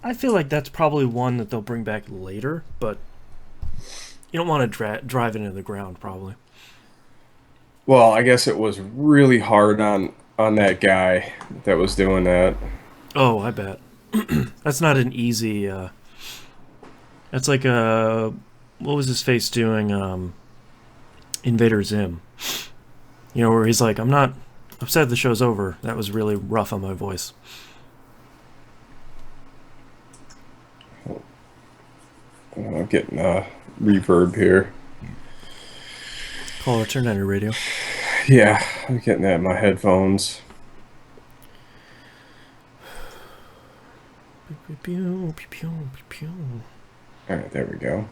I feel like that's probably one that they'll bring back later, but you don't want to drive it into the ground, probably. Well, I guess it was really hard on that guy that was doing that. Oh, I bet. That's not an easy. That's like a. What was his face doing? Invader Zim. You know, where he's like, I'm not upset the show's over. That was really rough on my voice. I'm getting reverb here. Caller, turn on your radio. Yeah, I'm getting that in my headphones. Pew, pew, pew, pew, pew. All right, there we go.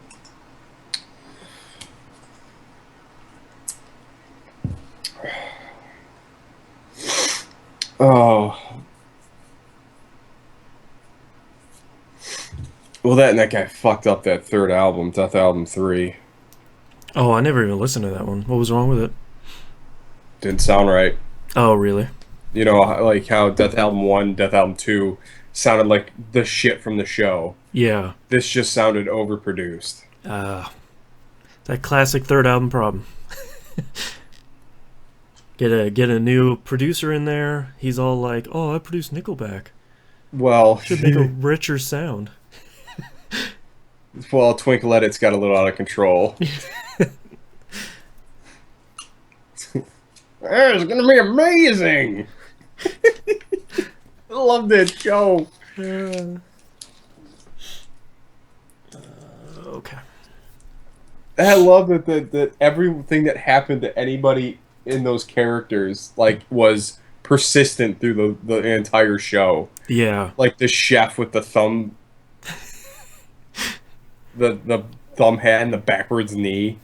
Oh, well, that guy fucked up that third album, Death Album 3. Oh, I never even listened to that one. What was wrong with it? Didn't sound right. Oh, really? You know, like how Death Album 1, Death Album 2 sounded like the shit from the show. Yeah. This just sounded overproduced. Uh, that classic third album problem. Get a new producer in there. He's all like, "Oh, I produced Nickelback. Well, Should make a richer sound." well, Twinkle Edit's got a little out of control. It's gonna be amazing. I love that show. Uh, okay. I love that everything that happened to anybody in those characters like was persistent through the entire show. Yeah. Like the chef with the thumb, the thumb hat and the backwards knee,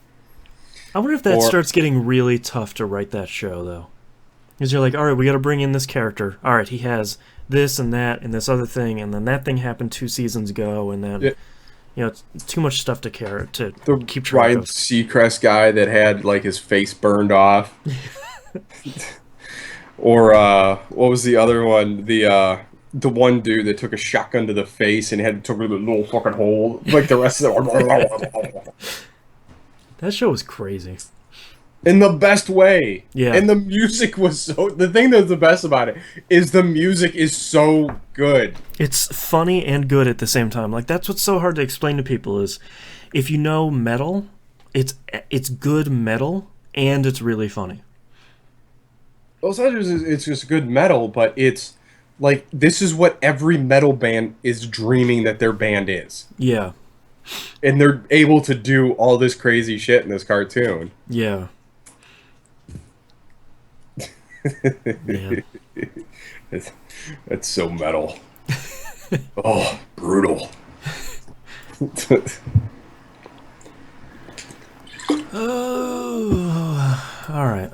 I wonder if that or starts getting really tough to write that show, though. Because you're like, all right, we got to bring in this character. All right, he has this and that and this other thing, and then that thing happened 2 seasons ago, and then the, it's too much stuff to the keep track Ryan of. Seacrest guy that had like his face burned off, or what was the other one? The one dude that took a shotgun to the face and had took a little fucking hole. Like the rest of the That show was crazy. in the best way. Yeah, And the music was so. The thing that's the best about it is the music is so good. it's funny and good at the same time. Like that's what's so hard to explain to people is if you know metal, it's good metal and it's really funny. Well, it's just good metal, but it's like this is what every metal band is dreaming that their band is, Yeah, and they're able to do all this crazy shit in this cartoon. yeah, yeah. It's, it's so metal. Oh, brutal. Oh, all right.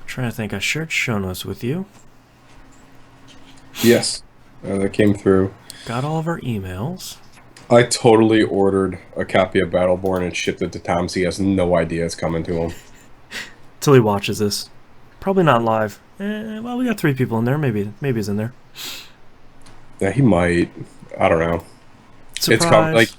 Trying to think. I shared show notes with you. Yes, that came through. Got all of our emails. I totally ordered a copy of Battleborn and shipped it to Tom, so he has no idea it's coming to him. Till he watches this. Probably not live. Well, we got 3 people in there. Maybe he's in there. Yeah, he might. I don't know. It's coming. Like Surprise.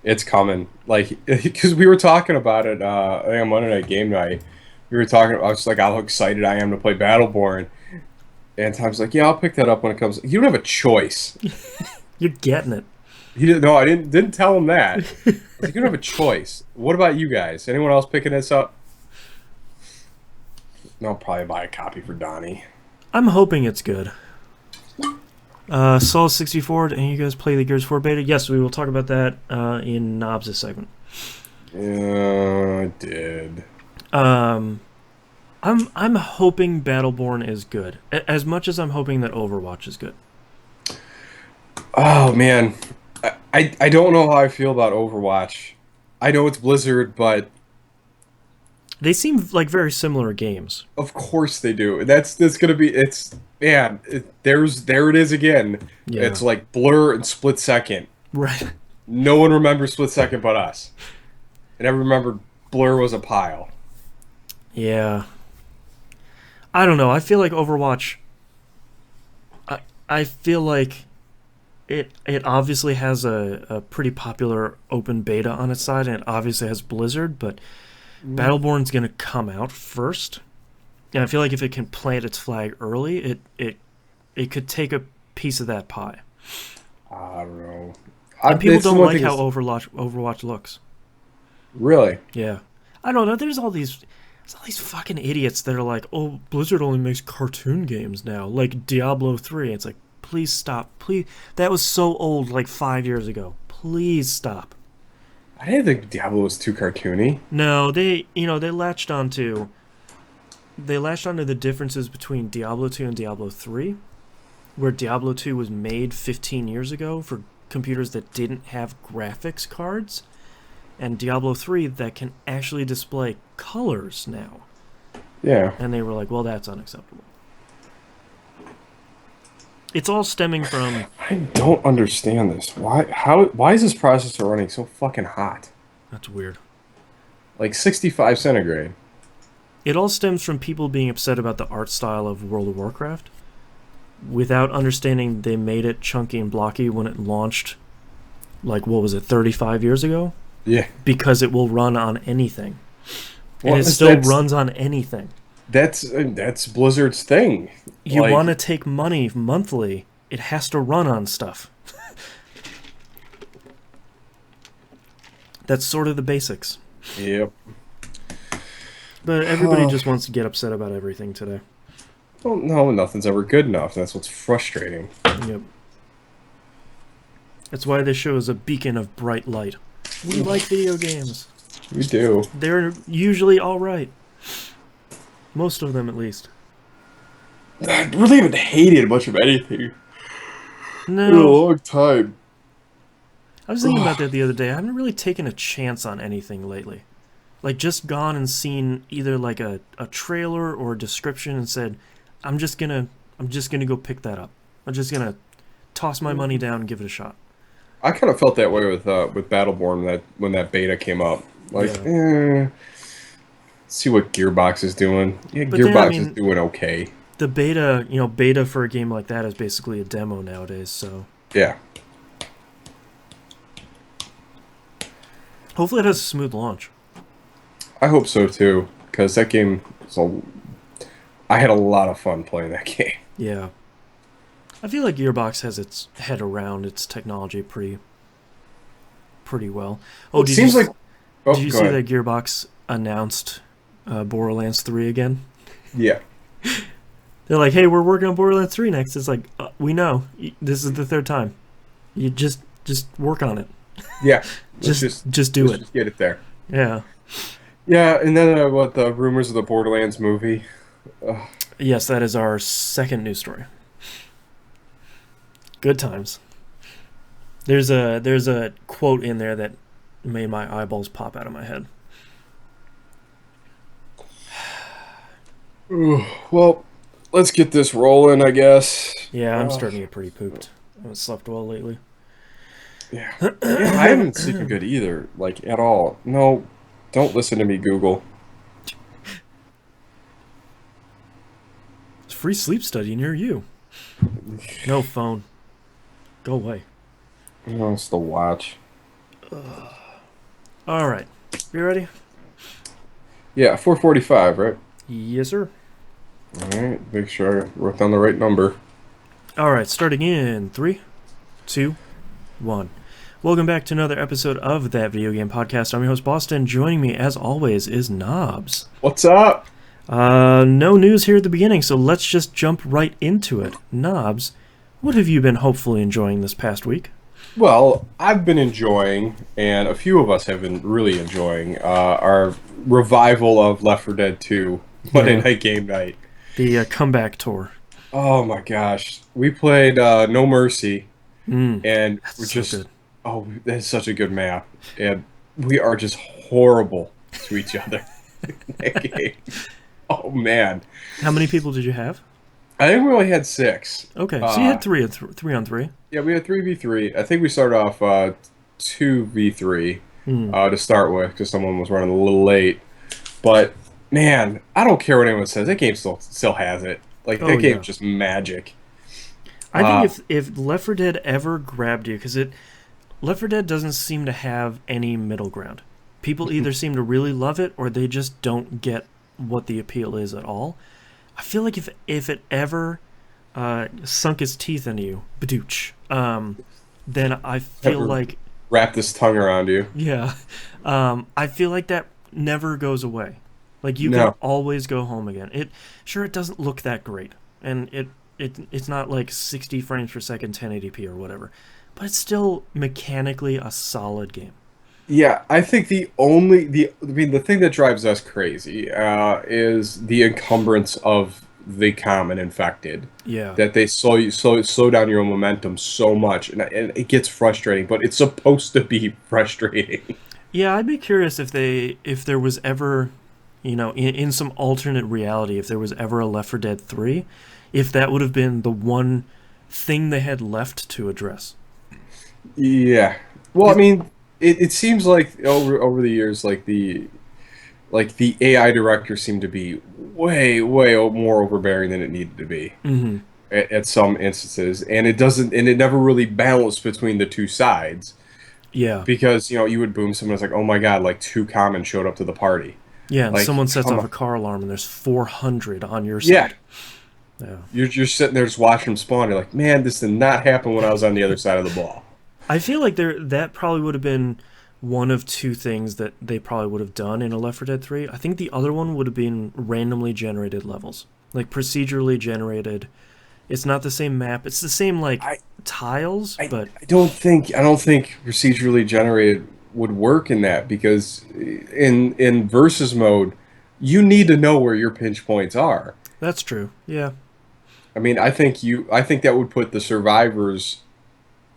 it's coming. Like because we were talking about it. I think on Monday Night Game Night, we were talking. I was like, how excited I am to play Battleborn. And Tom's like, yeah, I'll pick that up when it comes. You don't have a choice. You're getting it. He didn't. No, I didn't tell him that. I was like, you don't have a choice. What about you guys? Anyone else picking this up? No, I'll probably buy a copy for Donnie. I'm hoping it's good. Soul 64, and you guys play the Gears 4 beta? Yes, we will talk about that in Knobs' segment. Yeah, I did. Um, I'm hoping Battleborn is good. As much as I'm hoping that Overwatch is good. Oh man, I don't know how I feel about Overwatch. I know it's Blizzard, but They seem like very similar games. of course they do. That's gonna be it's man. There it is again. Yeah. It's like Blur and Split Second. Right. No one remembers Split Second but us. And I remembered Blur was a pile. Yeah. I don't know. I feel like Overwatch. I feel like it obviously has a pretty popular open beta on its side, and it obviously has Blizzard, but Battleborn's going to come out first. And I feel like if it can plant its flag early, it could take a piece of that pie. I don't know. And people don't like how Overwatch looks. Really? Yeah. I don't know. There's all these fucking idiots that are like, oh, Blizzard only makes cartoon games now, like Diablo 3. It's like, please stop. Please. That was so old, like 5 years ago. Please stop. I didn't think Diablo was too cartoony. No, they latched onto the differences between Diablo 2 and Diablo 3, where Diablo 2 was made 15 years ago for computers that didn't have graphics cards, and Diablo 3 that can actually display colors now. Yeah. And they were like, well, that's unacceptable. It's all stemming from... I don't understand this. Why is this processor running so fucking hot? That's weird. Like 65 centigrade. It all stems from people being upset about the art style of World of Warcraft without understanding they made it chunky and blocky when it launched, like, what was it, 35 years ago? Yeah. Because it will run on anything. Well, and it still runs on anything. That's Blizzard's thing. You want to take money monthly, it has to run on stuff. That's sort of the basics. Yep. But everybody just wants to get upset about everything today. Well, no, nothing's ever good enough. That's what's frustrating. Yep. That's why this show is a beacon of bright light. We like video games. We do. They're usually alright. Most of them, at least. I really haven't hated much of anything in a No. long time. I was thinking about that the other day. I haven't really taken a chance on anything lately. Like, just gone and seen either like a trailer or a description and said, I'm just gonna go pick that up. I'm just gonna toss my money down and give it a shot. I kind of felt that way with Battleborn when that beta came up. Like, see what Gearbox is doing. Yeah, But Gearbox is doing okay. The beta for a game like that is basically a demo nowadays, so... Yeah. Hopefully it has a smooth launch. I hope so, too, because that game... I had a lot of fun playing that game. Yeah. I feel like Gearbox has its head around its technology pretty well. Oh, it seems like... Oh, did you see that Gearbox announced Borderlands 3 again? Yeah. They're like, hey, we're working on Borderlands 3 next. It's like, we know. This is the third time. You just work on it. Yeah. just do it. Just get it there. Yeah. Yeah, and then the rumors of the Borderlands movie. Yes, that is our second news story. Good times. There's a quote in there that made my eyeballs pop out of my head. Well, let's get this rolling, I guess. Yeah, I'm starting to get pretty pooped. I haven't slept well lately. Yeah. I haven't been sleeping good either, like, at all. No, don't listen to me, Google. It's a free sleep study near you. No phone. Go away. No, it's the watch. All right. You ready? Yeah, 4:45, right? Yes, sir. All right, make sure I wrote down the right number. All right, starting in 3, 2, 1. Welcome back to another episode of That Video Game Podcast. I'm your host, Boston. Joining me, as always, is Knobs. What's up? No news here at the beginning, so let's just jump right into it. Knobs, what have you been hopefully enjoying this past week? Well, I've been enjoying, and a few of us have been really enjoying, our revival of Left 4 Dead 2 Monday Night Game Night. The comeback tour. Oh my gosh. We played No Mercy, and we're just... So good. Oh, that's such a good map. And we are just horrible to each other in that game. Oh, man. How many people did you have? I think we only had 6. Okay, so you had 3 on 3. Yeah, we had 3v3. I think we started off 2v3 to start with because someone was running a little late. But, man, I don't care what anyone says. That game still has it. Like, that game's just magic. I think if Left 4 Dead ever grabbed you, because it Left 4 Dead doesn't seem to have any middle ground. People either seem to really love it or they just don't get what the appeal is at all. I feel like if it ever sunk its teeth into you, badooch, then I feel like Wrap this tongue around you. yeah, I feel like that never goes away. Like you can No. always go home again. It doesn't look that great, and it's not like 60 frames per second, 1080p or whatever, but it's still mechanically a solid game. Yeah, I think the thing that drives us crazy is the encumbrance of the common infected. Yeah, That they slow down your momentum so much, and it gets frustrating. But it's supposed to be frustrating. yeah. I'd be curious if there was ever, in some alternate reality, if there was ever a Left 4 Dead 3, if that would have been the one thing they had left to address. Yeah. Well, I mean, it seems like over the years, like the AI directors seem to be way more overbearing than it needed to be Hmm. at some instances, and it never really balanced between the two sides Yeah, because you would boom someone, it's like, oh my god, like two common showed up to the party, yeah. And like someone sets come off on. a car alarm, and there's 400 on your Yeah, side. Yeah. you're sitting there just watching them spawn. You're like, man, this did not happen when I was on the other side of the ball. I feel like that probably would have been one of two things that they probably would have done in a Left 4 Dead 3. I think the other one would have been randomly generated levels, like procedurally generated. It's not the same map. It's the same like I tiles, I, but I don't think procedurally generated would work in that because in versus mode, you need to know where your pinch points are. that's true. Yeah. I mean, I think that would put the survivors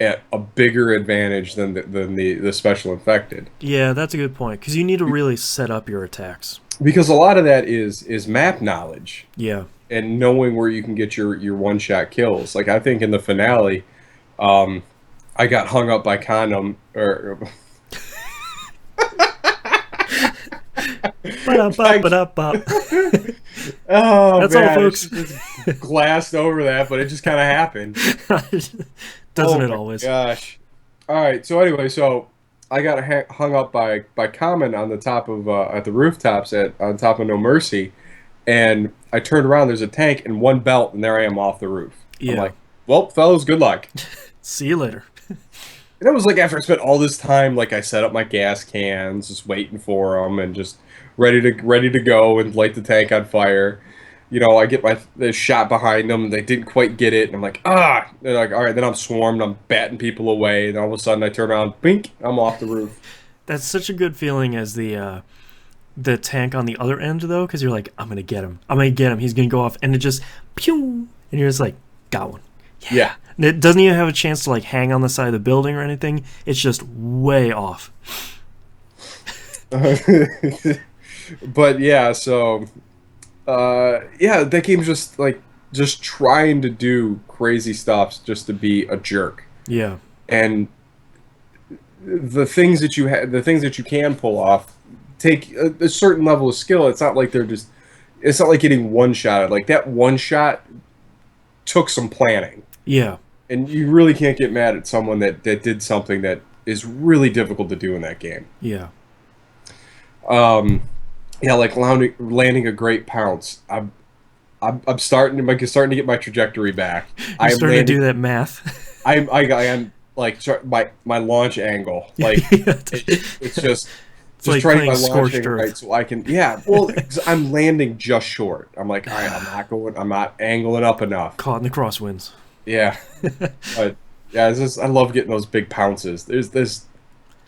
at a bigger advantage than the special infected Yeah, that's a good point cuz you need to really set up your attacks. because a lot of that is map knowledge Yeah. and knowing where you can get your one shot kills. Like I think in the finale, um, I got hung up by condom or by Ba-da-ba-ba-da-ba. oh That's all, man, I folks. just glassed over that, but it just kind of happened. Doesn't Oh it my always? gosh! All right, so anyway, so I got hung up by Common on the top of at the rooftops at on top of No Mercy, and I turned around. There's a tank and one belt, and there I am off the roof. I'm Yeah. like, well, fellas, good luck. See you later. And it was like after I spent all this time, like I set up my gas cans, just waiting for them, and just ready to go and light the tank on fire. I get the shot behind them. They didn't quite get it, and I'm like, ah. They're like, all right. Then I'm swarmed. I'm batting people away. And all of a sudden, I turn around, bink, I'm off the roof. That's such a good feeling as the tank on the other end though, because you're like, I'm gonna get him. I'm gonna get him. He's gonna go off, and it just pew, and you're just like, got one. Yeah. And it doesn't even have a chance to like hang on the side of the building or anything. It's just way off. But yeah, so yeah, that game's just trying to do crazy stuff just to be a jerk. Yeah, And the things that you can pull off take a certain level of skill. It's not like getting one shot. Like that one shot took some planning, yeah, and you really can't get mad at someone that did something that is really difficult to do in that game. yeah. Um, yeah, like landing a great pounce. I'm starting to get my trajectory back. You're starting to do that math. I am like my launch angle. Like it's just like trying playing my launch Scorched angle Earth. right so I can. Yeah, well, 'cause I'm landing just short. I'm like, all right, I'm not angling up enough. Caught in the crosswinds. Yeah, but yeah, I love getting those big pounces. There's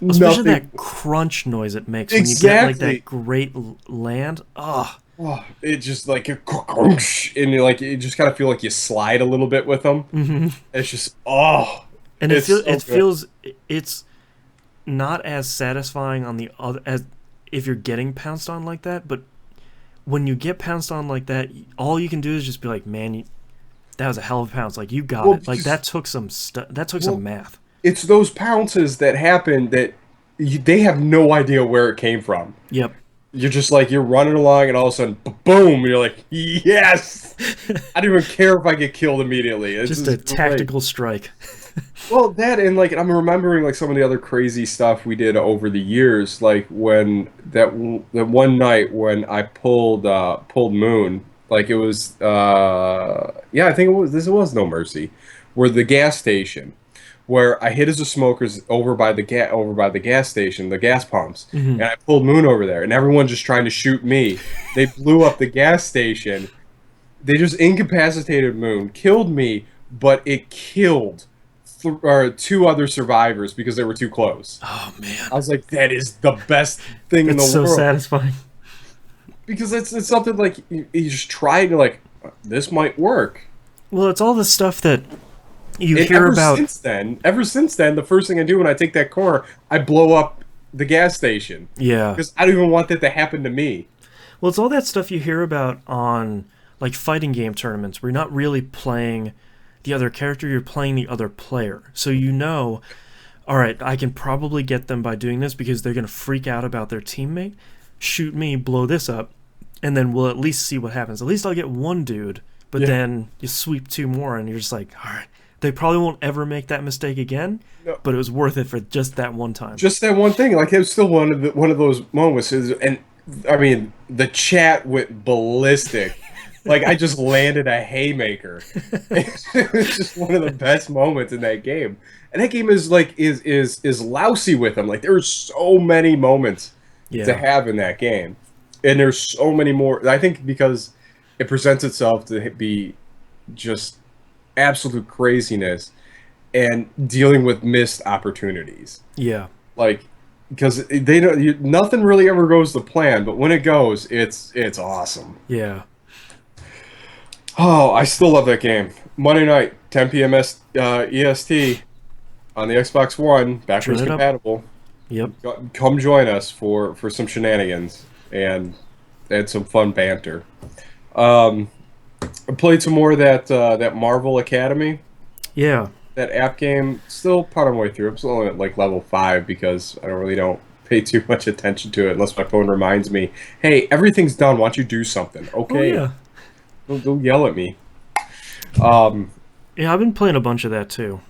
Especially nothing. that crunch noise it makes when you get like Exactly. that great land. Oh, Oh, it just like and you just kind of feel like you slide a little bit with them. hmm It's just and it's so it good. feels it's not as satisfying on the other as if you're getting pounced on like that. But when you get pounced on like that, all you can do is just be like, man, that was a hell of a pounce. Like you got Well, it. Like that took some that took well, some math. it's those pounces that happen that they have no idea where it came from. Yep. you're just like you're running along, and all of a sudden, boom! You're like, yes! I don't even care if I get killed immediately. It's Just a just great. tactical strike. Well, that and like I'm remembering like some of the other crazy stuff we did over the years, like when that one night when I pulled Moon, like it was yeah, I think it was No Mercy, where the gas station, where I hid as a smoker's over by the gas station, the gas pumps, Hmm. and I pulled Moon over there, and everyone's just trying to shoot me. They blew up the gas station. They just incapacitated Moon, killed me, but it killed or two other survivors because they were too close. Oh man, I was like, that is the best thing in that's the so world satisfying. because it's something like you just try to like this might work. Well, it's all the stuff that you And hear about. ever since then, the first thing I do when I take that corner, I blow up the gas station Yeah. because I don't even want that to happen to me. Well, it's all that stuff you hear about on like fighting game tournaments where you're not really playing the other character, you're playing the other player. So you know, all right, I can probably get them by doing this because they're going to freak out about their teammate, shoot me, blow this up, and then we'll at least see what happens. At least I'll get one dude, but Yeah. then you sweep two more and you're just like, all right, they probably won't ever make that mistake again, No, but it was worth it for just that one time. just that one thing. Like it was still one of those moments. And I mean, the chat went ballistic. Like I just landed a haymaker. It was just one of the best moments in that game. And that game is like is lousy with them. Like there's so many moments to Yeah. have in that game, and there's so many more. I think because it presents itself to be just absolute craziness and dealing with missed opportunities. Yeah. Like because they don't, nothing really ever goes to plan, but when it goes, it's awesome. Yeah. Oh, I still love that game. Monday night, 10 p.m. EST on the Xbox One, backwards Turn it up. compatible. Yep. Come join us for some shenanigans and some fun banter. I played some more of that Marvel Academy, Yeah. that app game. Still part of my way through. I'm still only at like level 5 because I don't pay too much attention to it unless my phone reminds me, hey, everything's done. Why don't you do something? Oh Okay, yeah. don't yell at me. Um, Yeah, I've been playing a bunch of that too.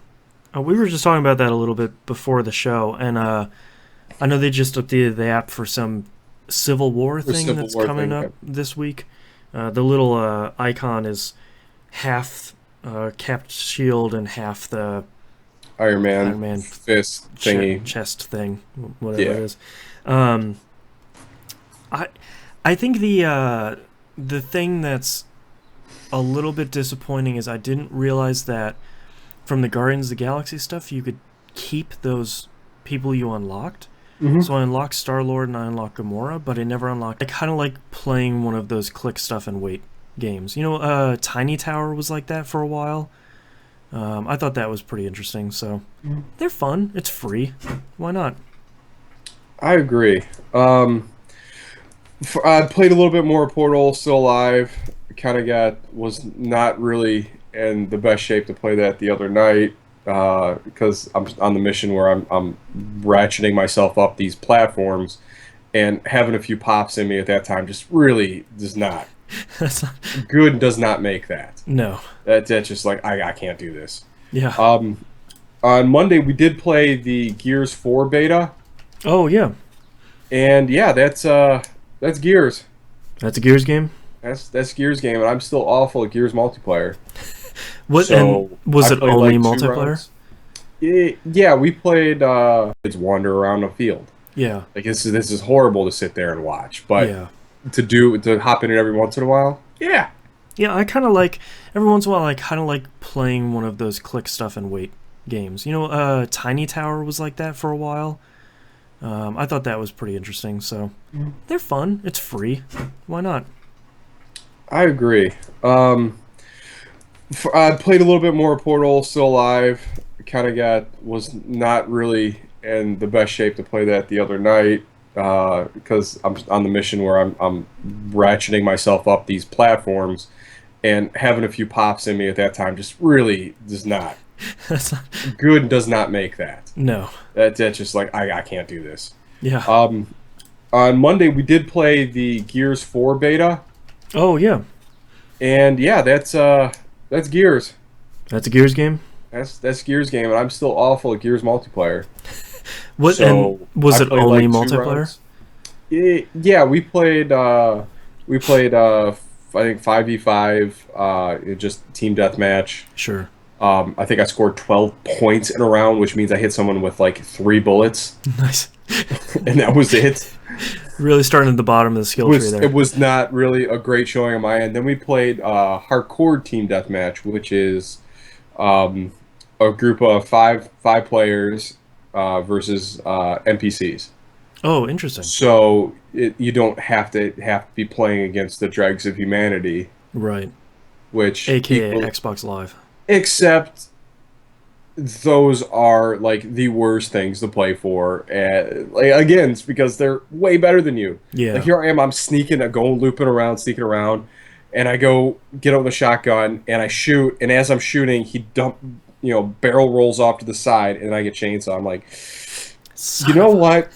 We were just talking about that a little bit before the show, and I know they just updated the app for some Civil War The thing Civil that's War coming thing, up yep. this week. The little icon is half capped shield and half the Iron Iron Man Man fist thingy. chest thing, whatever Yeah. it is. Um, I I think the thing that's a little bit disappointing is I didn't realize that from the Guardians of the Galaxy stuff you could keep those people you unlocked. Hmm. So I unlocked Star Lord and I unlocked Gamora, but I never unlocked. I kind of like playing one of those click stuff and wait games. You know, Tiny Tower was like that for a while. I thought that was pretty interesting. So they're fun. It's free. Why not? I agree. I played a little bit more Portal, still alive. Kind of was not really in the best shape to play that the other night because I'm on the mission where I'm ratcheting myself up these platforms, and having a few pops in me at that time just really does not That's not, good. Does not make that. no. That's just like I can't do this. Yeah. On Monday we did play the Gears 4 beta, Oh yeah. and yeah, that's Gears. That's a Gears game. That's Gears game, and I'm still awful at Gears multiplayer. What So and was I it played, only like, 2 multiplayer? rounds. Yeah, we played. It's wander around the field. Yeah. Like this is horrible to sit there and watch, but Yeah. to hop in it every once in a while, yeah. Yeah, I kind of like every once in a while. I kind of like playing one of those click stuff and wait games. You know, Tiny Tower was like that for a while. I thought that was pretty interesting. So they're fun. It's free. Why not? I agree. I played a little bit more Portal, still alive. Kind of was not really in the best shape to play that the other night because I'm on the mission where I'm ratcheting myself up these platforms, and having a few pops in me at that time just really does not That's not, good. Does not make that. no. That's just like I can't do this. Yeah. On Monday we did play the Gears 4 beta, Oh yeah, and yeah, that's Gears. that's a Gears game. That's Gears game, and I'm still awful at Gears multiplayer. What and So I was it played only like two multiplayer? rounds. Yeah, we played I think 5v5, just team deathmatch. Sure. I think I scored 12 points in a round, which means I hit someone with like 3 bullets, Nice. and that was it. Really starting at the bottom of the skill tree It there. was not really a great showing on my end. Then we played hardcore team deathmatch, which is um, a group of five players versus NPCs. Oh, interesting. So you don't have to be playing against the dregs of humanity, Right. which AKA equal Xbox Live. except those are like the worst things to play for. Like again, it's because they're way better than you. Like Yeah. here I am, I'm going looping around, sneaking around, and I go get out the shotgun and I shoot, and as I'm shooting, barrel rolls off to the side, and I get chainsaw. I'm like, you Son know of a... what?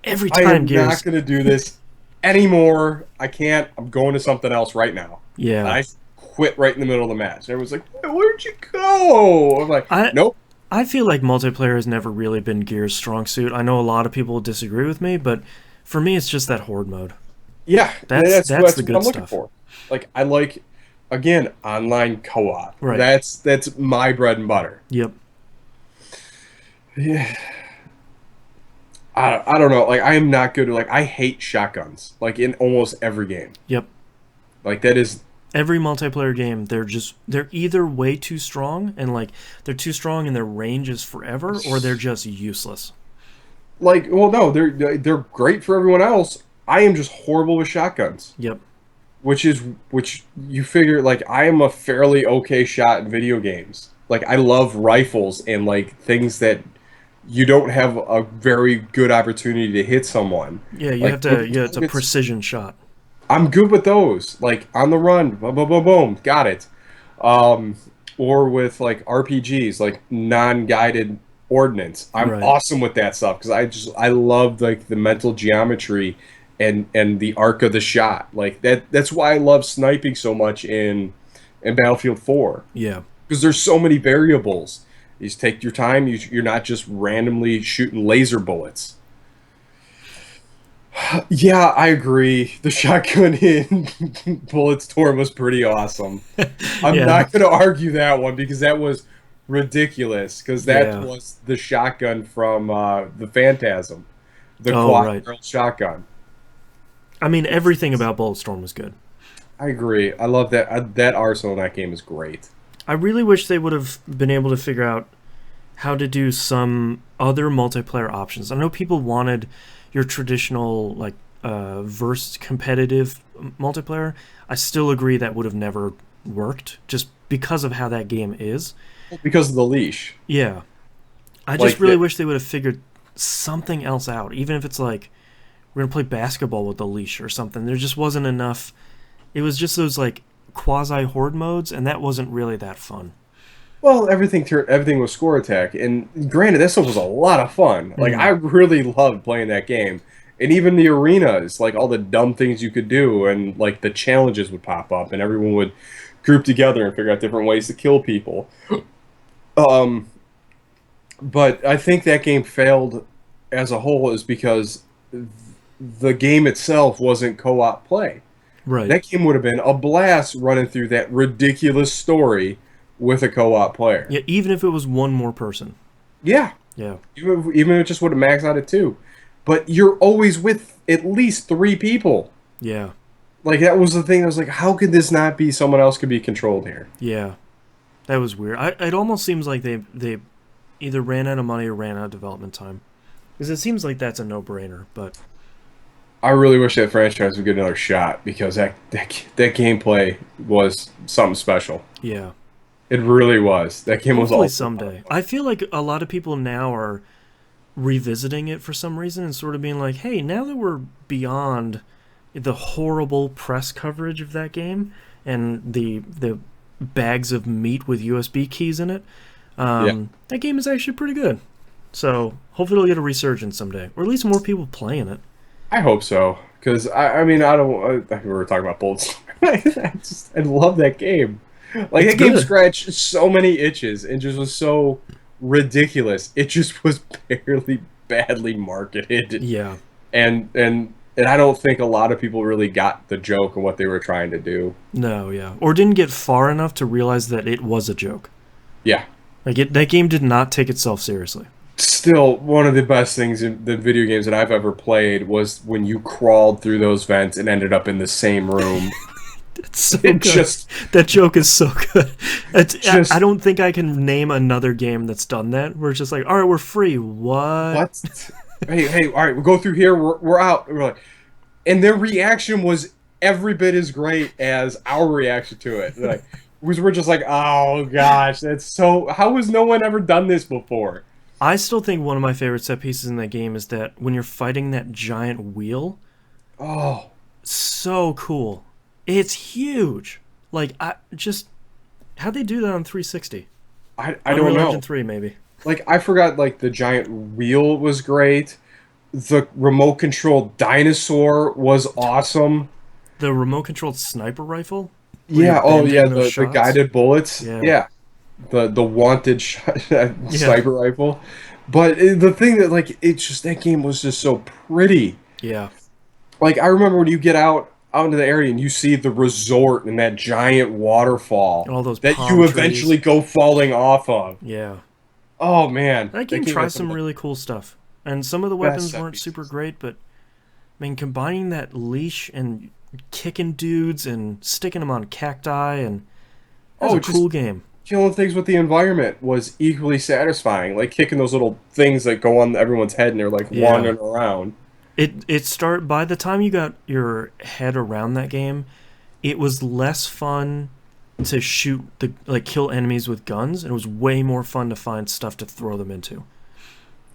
Every I time am Gears. not going to do this anymore. I can't. I'm going to something else right now. And Yeah. I quit right in the middle of the match. And everyone's like, "Where'd you go?" I'm like, I "Nope." I feel like multiplayer has never really been Gears' strong suit. I know a lot of people disagree with me, but for me, it's just that horde mode. Yeah, that's That's that's the what good I'm looking stuff. for. Like I like again online co-op. Right. That's my bread and butter. Yep. Yeah. I don't know. Like I am not good at like I hate shotguns. Like in almost every game. Yep. Like that is Every multiplayer game, they're either way too strong and like they're too strong and their range is forever, or they're just useless. like well no, they're great for everyone else. I am just horrible with shotguns. Yep. Which you figure like I am a fairly okay shot in video games. Like I love rifles and like things that you don't have a very good opportunity to hit someone. Yeah, you Like have to. moving Yeah, it's a targets, precision shot. I'm good with those. Like on the run, boom, boom, boom, boom, got it. Um, or with like RPGs, like non-guided ordnance. I'm Right. awesome with that stuff because I love like the mental geometry and the arc of the shot. Like that's why I love sniping so much in Battlefield 4 Yeah. because there's so many variables. You just take your time. You're not just randomly shooting laser bullets. Yeah, I agree. The shotgun in Bulletstorm was pretty awesome. I'm Yeah. not going to argue that one because that was ridiculous. Because that Yeah. was the shotgun from the Phantasm, the Oh, quad right. barrel shotgun. I mean, everything about Bulletstorm was good. I agree. I love that. That arsenal in that game is great. I really wish they would have been able to figure out how to do some other multiplayer options. I know people wanted your traditional like verse competitive multiplayer. I still agree that would have never worked just because of how that game is. Because of the leash. Yeah. I just Like really that. wish they would have figured something else out, even if it's like we're gonna play basketball with the leash or something. There just wasn't enough. It was just those like quasi horde modes, and that wasn't really that fun. Well, everything was score attack, and granted, that stuff was a lot of fun. Like I Mm, really loved playing that game, and even the arenas, like all the dumb things you could do, and like the challenges would pop up, and everyone would group together and figure out different ways to kill people. Um, but I think that game failed as a whole is because the game itself wasn't co-op play. right. That game would have been a blast running through that ridiculous story with a co-op player. Yeah, even if it was one more person. Yeah, Yeah. even if it just would have maxed out at two. But you're always with at least three people. Yeah. Like that was the thing. I was like, how could this not be someone else could be controlled here? Yeah. That was weird. It almost seems like they either ran out of money or ran out of development time. Because it seems like that's a no-brainer, but I really wish that franchise would get another shot because that gameplay was something special. yeah. It really was. That game was Hopefully also a lot of someday. fun. I feel like a lot of people now are revisiting it for some reason and sort of being like, hey, now that we're beyond the horrible press coverage of that game and the bags of meat with USB keys in it, Yeah, that game is actually pretty good. So hopefully it'll get a resurgence someday, or at least more people playing it. I hope so, because I mean, I don't. We were talking about Bullets. I love that game. Like It's that game good. scratched so many itches and just was so ridiculous. It just was barely badly marketed, Yeah. and I don't think a lot of people really got the joke and what they were trying to do. No, yeah. Or didn't get far enough to realize that it was a joke. Yeah, Like that game did not take itself seriously. still one of the best things in the video games that I've ever played was when you crawled through those vents and ended up in the same room. It's so It good. just That joke is so good. I just don't think I can name another game that's done that. Where it's just like, all right, we're free. What? what? Hey, all right, we'll go through here. We're out. And we're like, and their reaction was every bit as great as our reaction to it. Like, we're just like, oh gosh, that's so. How has no one ever done this before? I still think one of my favorite set pieces in that game is that when you're fighting that giant wheel, Oh, so cool. It's huge. Like I just how'd they do that on 360? I don't Unreal Engine know. 3 maybe. Like, I forgot. Like, the giant wheel was great. The remote controlled dinosaur was awesome. The remote controlled sniper rifle where you're Yeah. Oh, yeah. bending those The shots. guided bullets. Yeah. Yeah. The wanted Yeah. sniper rifle. But the thing that like it's just that game was just so pretty. Yeah. Like I remember when you get out into the area and you see the resort and that giant waterfall All those that palm you trees. eventually go falling off of. Yeah. Oh man, That that game game has tries some of some the really cool stuff. And some of the best weapons set weren't super pieces. great, but I mean combining that leash and kicking dudes and sticking them on cacti and that's Oh, a just cool game. killing things with the environment was equally satisfying. Like kicking those little things that go on everyone's head and they're like Yeah. wandering around. It start by the time you got your head around that game, it was less fun to shoot the like kill enemies with guns, and it was way more fun to find stuff to throw them into.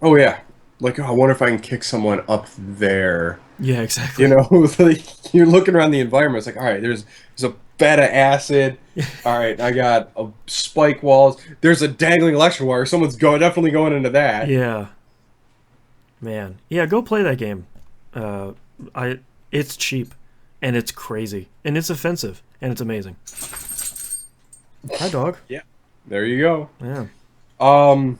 Oh yeah, like oh, I wonder if I can kick someone up there. Yeah, You exactly. know, like you're looking around the environment. It's like, all right, there's a bed of acid. All right, I got a spike walls. There's a dangling electric wire. Someone's definitely going into that. Yeah, man. Yeah, go play that game. Uh, I it's cheap, and it's crazy, and it's offensive, and it's amazing. Hi, dog. Yeah, there you go. Yeah. Um,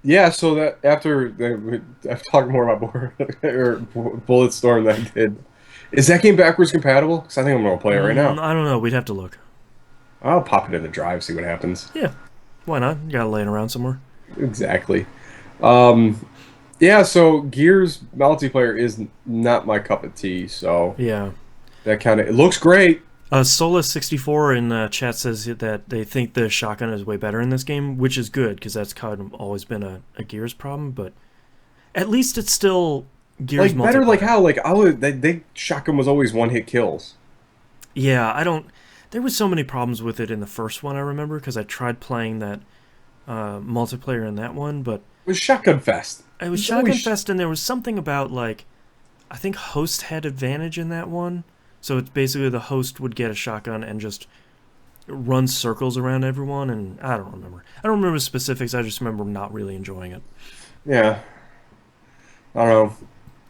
yeah. So that I've talked more about Bulletstorm than I did. Is that game backwards compatible? Because I think I'm gonna play it right now. I don't know. We'd have to look. I'll pop it in the drive, see what happens. Yeah. Why not? You got it laying around somewhere. Exactly. Um, yeah. So Gears multiplayer is not my cup of tea. So. Yeah. That kind of it looks great. Solus64 in chat says that they think the shotgun is way better in this game, which is good because that's kind of always been a Gears problem. But at least it's still Gears Like better, like multiplayer. how like I would they shotgun was always one hit kills. Yeah, I don't. There was so many problems with it in the first one. I remember because I tried playing that multiplayer in that one, but It was shotgun fest. it was It's Shotgun always Fest, and there was something about like I think host had advantage in that one. So it's basically the host would get a shotgun and just run circles around everyone, and I don't remember. I don't remember specifics. I just remember not really enjoying it. yeah. I don't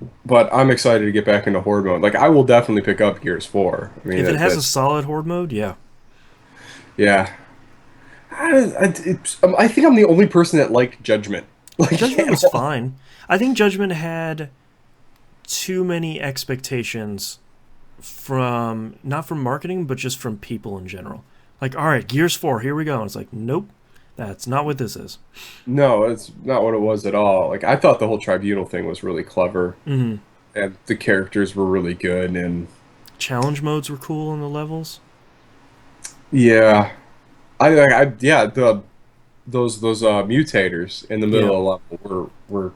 know, but I'm excited to get back into horde mode. Like I will definitely pick up Gears 4. I mean If it has a that's solid horde mode, yeah. yeah. I think I'm the only person that liked Judgment. Like Judgment at was all. fine. I think Judgment had too many expectations from not from marketing, but just from people in general. Like, all right, Gears 4, here we go. And it's like, nope, that's not what this is. No, it's not what it was at all. Like I thought the whole tribunal thing was really clever, Hmm. and the characters were really good, and Challenge modes were cool in the levels. yeah. Yeah, those mutators in the middle Yeah. of the level were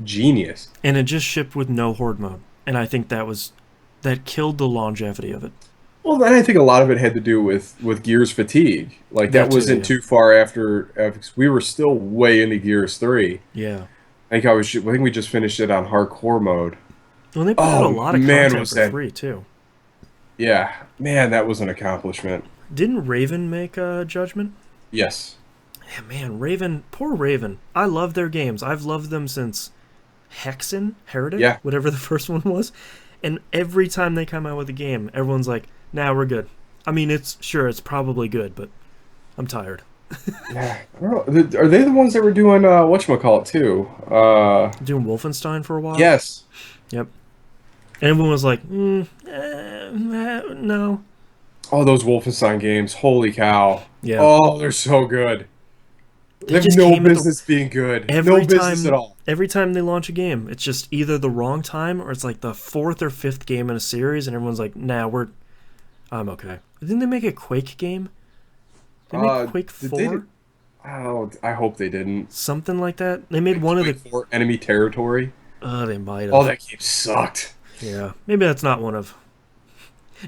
genius. And it just shipped with no horde mode. And I think that killed the longevity of it. Well, then I think a lot of it had to do with Gears fatigue. Like that That too, wasn't yeah. too far after 'cause we were still way into Gears 3. Yeah. I think we just finished it on hardcore mode. Well, they put out a Oh lot of man, content was for that free too. yeah, man, that was an accomplishment. Didn't Raven make Judgment? Yes. Yeah, man, Raven, poor Raven. I love their games. I've loved them since Hexen, Heretic, Yeah. whatever the first one was. And every time they come out with a game, everyone's like, "Nah, we're good." I mean, it's probably good, but I'm tired. Yeah. I don't know. Are they the ones that were doing whatchamacallit too? Doing Wolfenstein for a while. Yes. Yep. And everyone was like, no. Oh, those Wolfenstein games. Holy cow. Yeah. Oh, they're so good. They They have just no came at the business being good. No every business at time all. every time they launch a game, it's just either the wrong time or it's like the fourth or fifth game in a series, and everyone's like, "Nah, I'm okay." Didn't they make a Quake game? They make Quake Did they? 4? Oh, I hope they didn't. Something like that. They made Like one of Quake the. 4 Enemy Territory. They might Oh, have. that game sucked. Yeah, maybe that's not one of.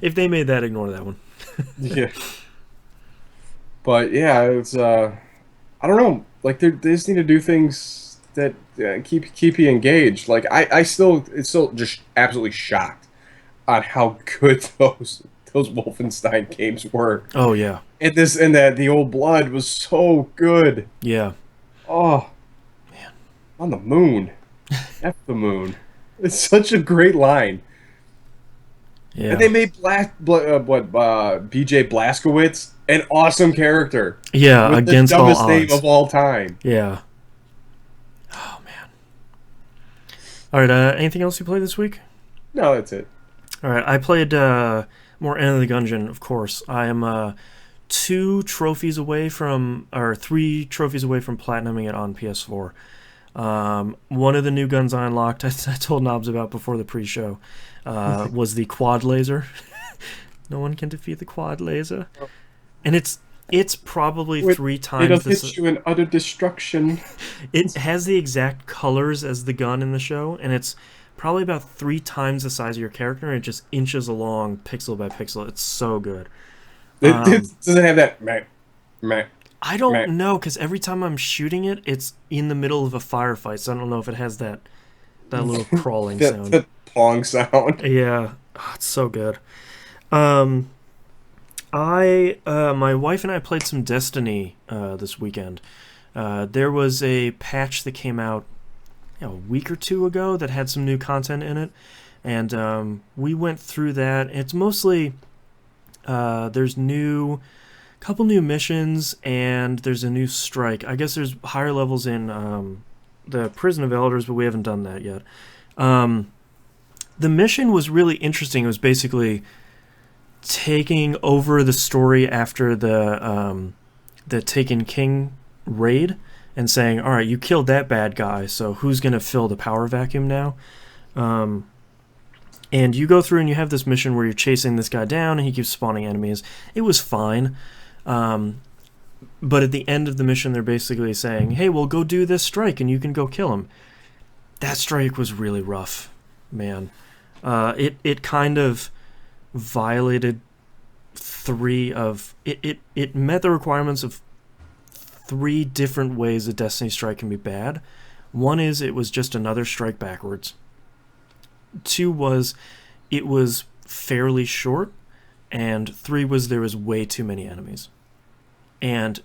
If they made that, ignore that one. Yeah. But yeah, it's I don't know. Like they just need to do things that keep you engaged. Like I still it's still just absolutely shocked on how good those Wolfenstein games were. Oh yeah, And that the old blood was so good. yeah, Oh, man, on the moon. F the moon. It's such a great line. And yeah, they made BJ Blazkowicz an awesome character yeah. with the Against all dumbest name odds. of all time. Yeah. Oh man. All right. Anything else you played this week? No, that's it. All right. I played more Enter the Gungeon, of course. I am 3 trophies away from platinuming it on PS4. One of the new guns I unlocked, I told Knobs about before the pre-show, was the quad laser. No one can defeat the quad laser, and it's probably Wait, 3 It'll times hit this. you in utter destruction. It has the exact colors as the gun in the show, and it's probably about 3 times the size of your character, and it just inches along pixel by pixel. It's so good. Does it have that meh, meh, I don't meh? know, because every time I'm shooting it, it's in the middle of a firefight, so I don't know if it has that little crawling sound. The pong sound. Yeah, it's so good. Um, my wife and I played some Destiny this weekend. There was a patch that came out a week or 2 ago that had some new content in it, and we went through that. It's mostly there's couple new missions, and there's a new strike. I guess there's higher levels in the Prison of Elders, but we haven't done that yet. The mission was really interesting. It was basically taking over the story after the Taken King raid and saying, all right, you killed that bad guy, so who's going to fill the power vacuum now? And you go through and you have this mission where you're chasing this guy down and he keeps spawning enemies. It was fine. But at the end of the mission, they're basically saying, hey, well, go do this strike and you can go kill him. That strike was really rough, man. It kind of violated it met the requirements of 3 different ways a Destiny strike can be bad. One is it was just another strike backwards. 2 was it was fairly short, and 3 was there was way too many enemies. And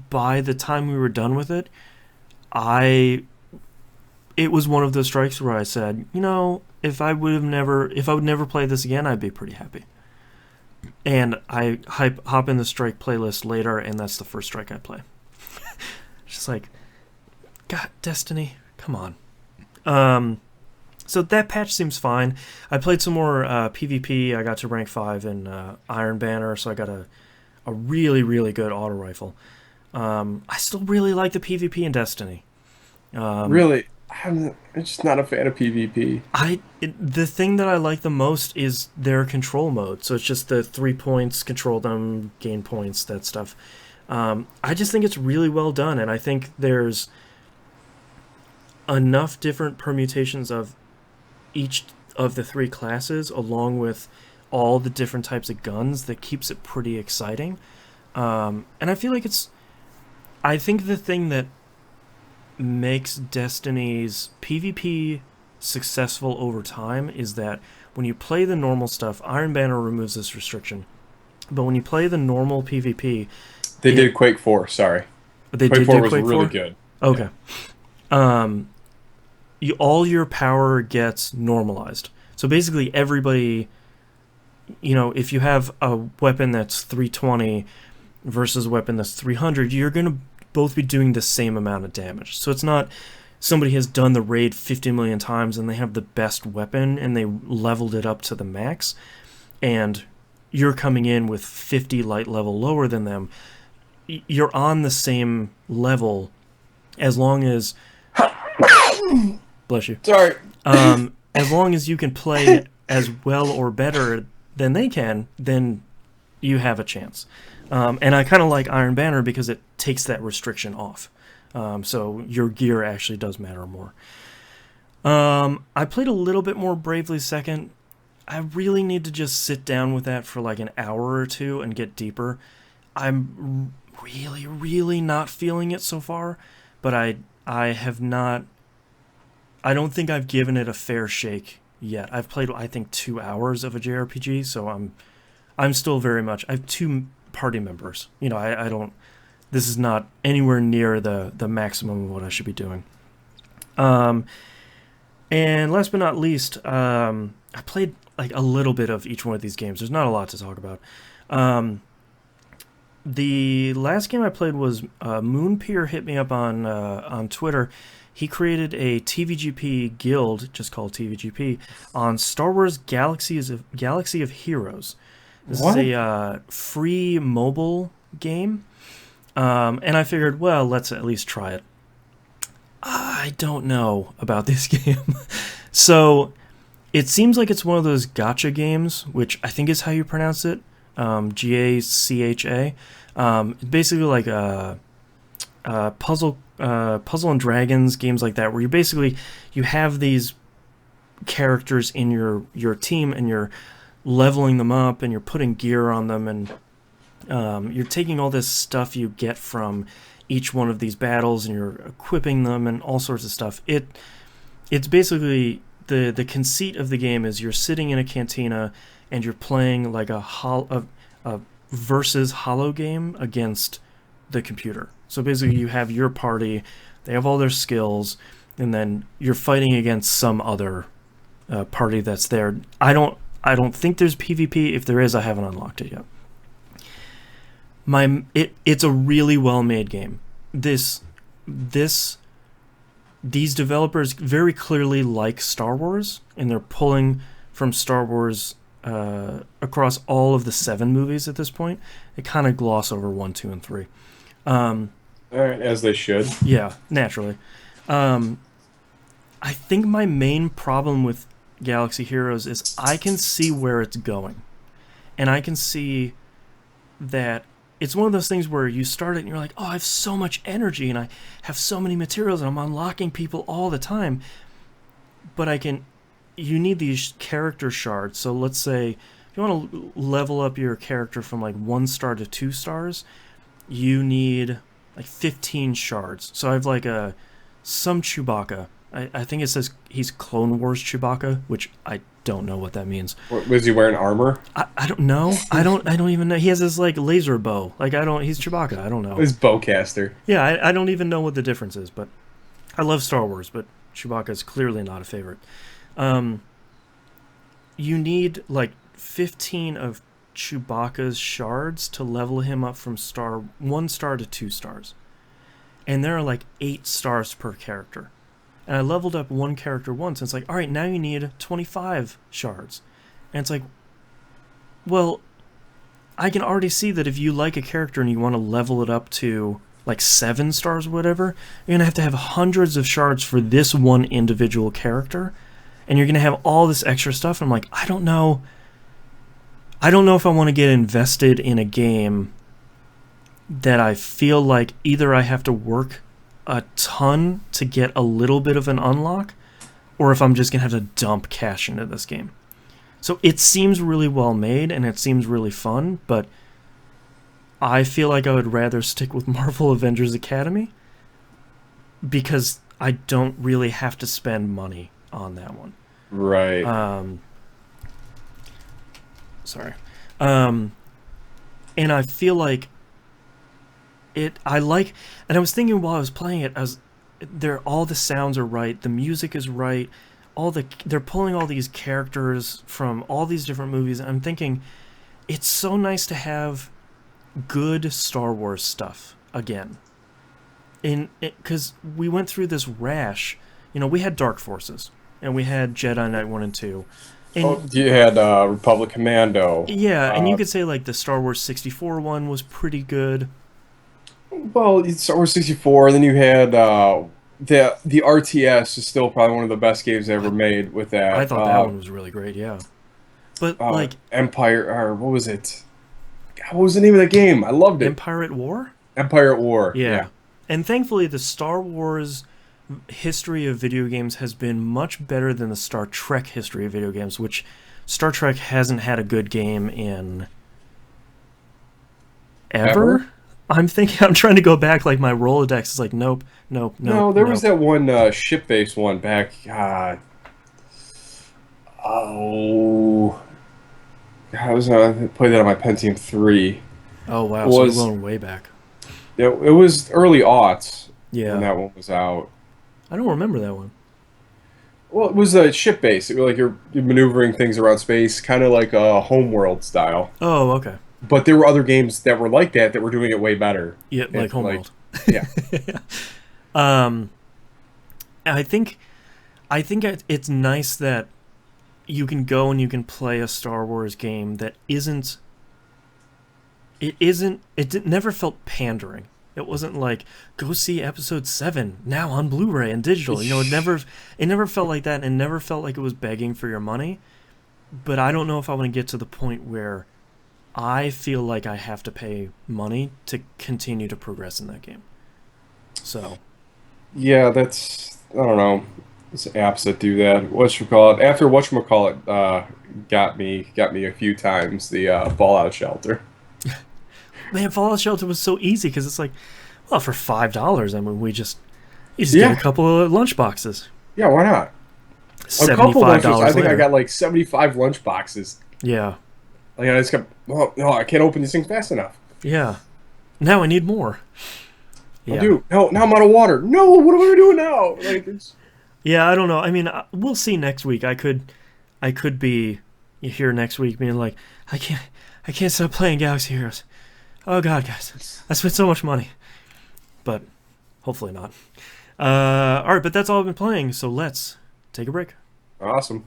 by the time we were done with it, it was one of those strikes where I said, if I would never play this again, I'd be pretty happy. And I hop in the strike playlist later, and that's the first strike I play. Just like, God, Destiny, come on. So that patch seems fine. I played some more PvP. I got to rank 5 in Iron Banner, so I got a really, really good auto rifle. I still really like the PvP in Destiny. Really, I'm just not a fan of PvP. The thing that I like the most is their control mode. So it's just the 3 points, control them, gain points, that stuff. I just think it's really well done, and I think there's enough different permutations of each of the 3 classes, along with all the different types of guns, that keeps it pretty exciting. And I feel like I think the thing that makes Destiny's PvP successful over time is that when you play the normal stuff, Iron Banner removes this restriction. But when you play the normal PvP, They did Quake 4, sorry. They Quake did 4 do was Quake really 4? good. Okay. all your power gets normalized. So basically, everybody, if you have a weapon that's 320 versus a weapon that's 300, you're going to both be doing the same amount of damage. So it's not somebody has done the raid 50 million times and they have the best weapon and they leveled it up to the max, and you're coming in with 50 light level lower than them. You're on the same level as long as bless you. Sorry. As long as you can play as well or better than they can, then you have a chance. And I kind of like Iron Banner because it takes that restriction off. So your gear actually does matter more. I played a little bit more Bravely Second. I really need to just sit down with that for like an hour or two and get deeper. I'm really, really not feeling it so far, but I have not. I don't think I've given it a fair shake yet. I've played, I think, 2 hours of a JRPG, so I'm still very much. I have 2 party members. I don't. This is not anywhere near the maximum of what I should be doing. And last but not least, I played like a little bit of each one of these games. There's not a lot to talk about. The last game I played was Moonpier hit me up on Twitter. He created a TVGP guild, just called TVGP, on Star Wars Galaxy of Heroes. This is a free mobile game. And I figured, well, let's at least try it. I don't know about this game. So it seems like it's one of those gacha games, which I think is how you pronounce it. GACHA. Basically like a puzzle and dragons, games like that, where you have these characters in your team and you're leveling them up and you're putting gear on them, and you're taking all this stuff you get from each one of these battles and you're equipping them and all sorts of stuff. It's basically the conceit of the game is you're sitting in a cantina and you're playing like a versus holo game against the computer. So basically you have your party, they have all their skills, and then you're fighting against some other party that's there. I don't think there's PvP. If there is, I haven't unlocked it yet. It's a really well-made game. These developers very clearly like Star Wars, and they're pulling from Star Wars across all of the 7 movies at this point. They kind of gloss over 1, 2, and 3. As they should. Yeah, naturally. I think my main problem with Galaxy Heroes is I can see where it's going. And I can see that it's one of those things where you start it and you're like, oh, I have so much energy and I have so many materials and I'm unlocking people all the time. But you need these character shards. So let's say if you want to level up your character from like 1 star to 2 stars, you need like 15 shards. So I have like some Chewbacca. I think it says he's Clone Wars Chewbacca, which I don't know what that means. Was he wearing armor? I don't know. I don't even know. He has this like laser bow. He's Chewbacca. I don't know. He's bowcaster. Yeah, I don't even know what the difference is, but I love Star Wars, but Chewbacca is clearly not a favorite. You need like 15 of Chewbacca's shards to level him up from 1 star to 2 stars. And there are like 8 stars per character. And I leveled up one character once, and it's like, all right, now you need 25 shards. And it's like, well, I can already see that if you like a character and you want to level it up to like 7 stars or whatever, you're going to have hundreds of shards for this one individual character. And you're going to have all this extra stuff. And I'm like, I don't know if I want to get invested in a game that I feel like either I have to work a ton to get a little bit of an unlock, or if I'm just going to have to dump cash into this game. So it seems really well made, and it seems really fun, but I feel like I would rather stick with Marvel Avengers Academy because I don't really have to spend money on that one. Right. Sorry. And I feel like and I was thinking while I was playing it, all the sounds are right, the music is right, they're pulling all these characters from all these different movies. I'm thinking it's so nice to have good Star Wars stuff again. Because we went through this rash. We had Dark Forces, and we had Jedi Knight 1 and 2. Oh, And you had Republic Commando. yeah, and you could say like the Star Wars 64 one was pretty good. Well, Star Wars 64. Then you had the RTS is still probably one of the best games ever made with I that. thought that one was really great, yeah. But like Empire, or what was it? God, what was the name of the game? I loved it. Empire at War? Empire at War. Yeah. And thankfully the Star Wars history of video games has been much better than the Star Trek history of video games, which Star Trek hasn't had a good game in ever? I'm trying to go back, like my Rolodex is like, nope. No, there was that one ship-based one back. Oh, I played that on my Pentium 3. Oh wow, so we're going way back. It was early aughts when that one was out. I don't remember that one. Well, it was a ship-based. It was like you're maneuvering things around space, kind of like a Homeworld style. Oh, okay. But there were other games that were like that were doing it way better. Yeah, like Homeworld. Yeah. I think it's nice that you can go and you can play a Star Wars game that never felt pandering. It wasn't like, go see episode 7 now on Blu-ray and digital. It never felt like that, and never felt like it was begging for your money. But I don't know if I want to get to the point where I feel like I have to pay money to continue to progress in that game. So yeah, I don't know. It's apps that do that. Whatchamacallit, after Whatchamacallit got me a few times, the Fallout Shelter. Man, Fallout Shelter was so easy because it's like, well, for $5, I mean, you just get a couple of lunch boxes. Yeah, why not? A couple lunch boxes. I think I got like 75 lunch boxes. Yeah. Like I just got, no, I can't open these things fast enough. Yeah. Now I need more. Yeah. I do. No, now I'm out of water. No, what am I doing now? Like it's. Yeah, I don't know. I mean, we'll see next week. I could be here next week being like, I can't stop playing Galaxy Heroes. Oh God, guys, I spent so much money. But hopefully not. All right, but that's all I've been playing. So let's take a break. Awesome.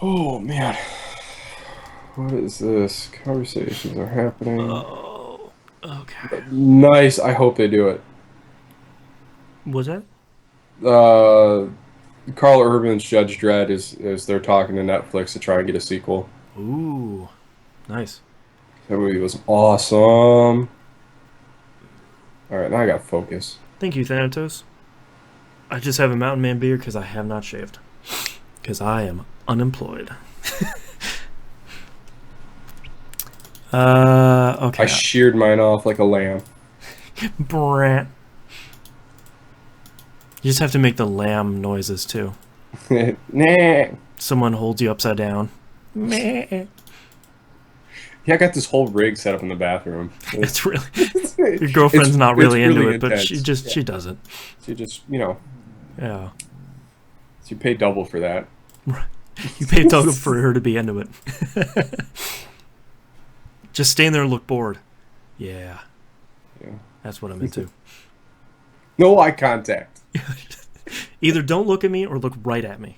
Oh man, what is this? Conversations are happening. Oh, okay. Nice. I hope they do it. Was that? Carl Urban's Judge Dredd is they're talking to Netflix to try and get a sequel. Ooh, nice. That movie was awesome. All right, now I got focus. Thank you, Thanatos. I just have a Mountain Man beer because I have not shaved. Because I am unemployed. Okay. I sheared mine off like a lamb. Brat. You just have to make the lamb noises too. Nah. Someone holds you upside down. Meh. Yeah, I got this whole rig set up in the bathroom. It's really your girlfriend's not really into really it, but she does it. She just Yeah. So you pay double for that. You pay double for her to be into it. Just stand there and look bored. Yeah. That's what I'm into. No eye contact. Either don't look at me or look right at me.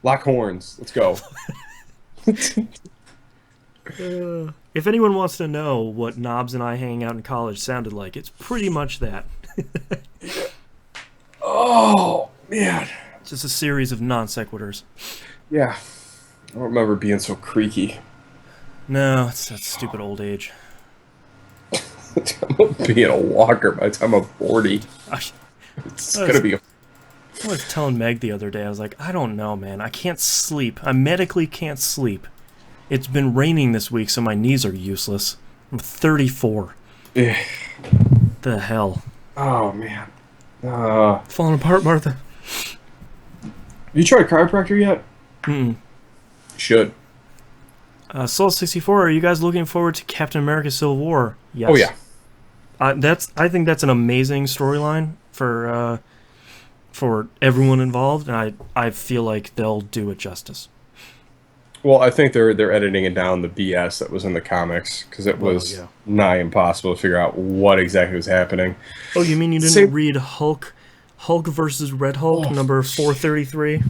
Lock horns. Let's go. If anyone wants to know what Knobs and I hanging out in college sounded like, it's pretty much that. Oh, man. Just a series of non sequiturs. Yeah. I don't remember being so creaky. No, it's that stupid old age. I'm going to be in a walker by the time I'm 40. It's going to be a... I was telling Meg the other day, I was like, I don't know, man. I can't sleep. I medically can't sleep. It's been raining this week, so my knees are useless. I'm 34. The hell? Oh, man. Falling apart, Martha. You tried chiropractor yet? Mm-mm. Should. Soul 64. Are you guys looking forward to Captain America: Civil War? Oh Yes. yeah. I think that's an amazing storyline for everyone involved, and I feel like they'll do it justice. Well, I think they're editing it down the BS that was in the comics because it Well, was yeah. nigh impossible to figure out what exactly was happening. Oh, you mean you didn't Same. read Hulk versus Red Hulk Oh, number 433?